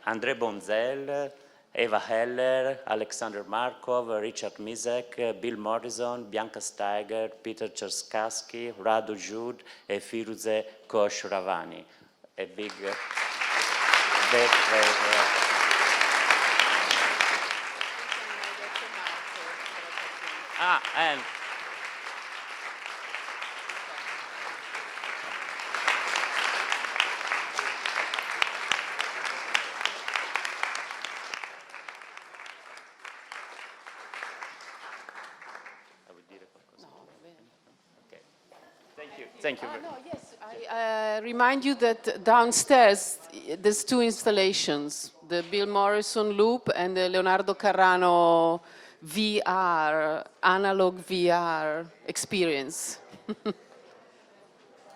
André Bonzel, Eva Heller, Alexander Markov, Richard Mizek, Bill Morrison, Bianca Stigter, Peter Cherskaski, Radu Jude, and Firouzeh Khosrovani. A big, and thank you. No, yes, I remind you that downstairs there's 2 installations, the Bill Morrison loop and the Leonardo Carrano VR, analog VR experience.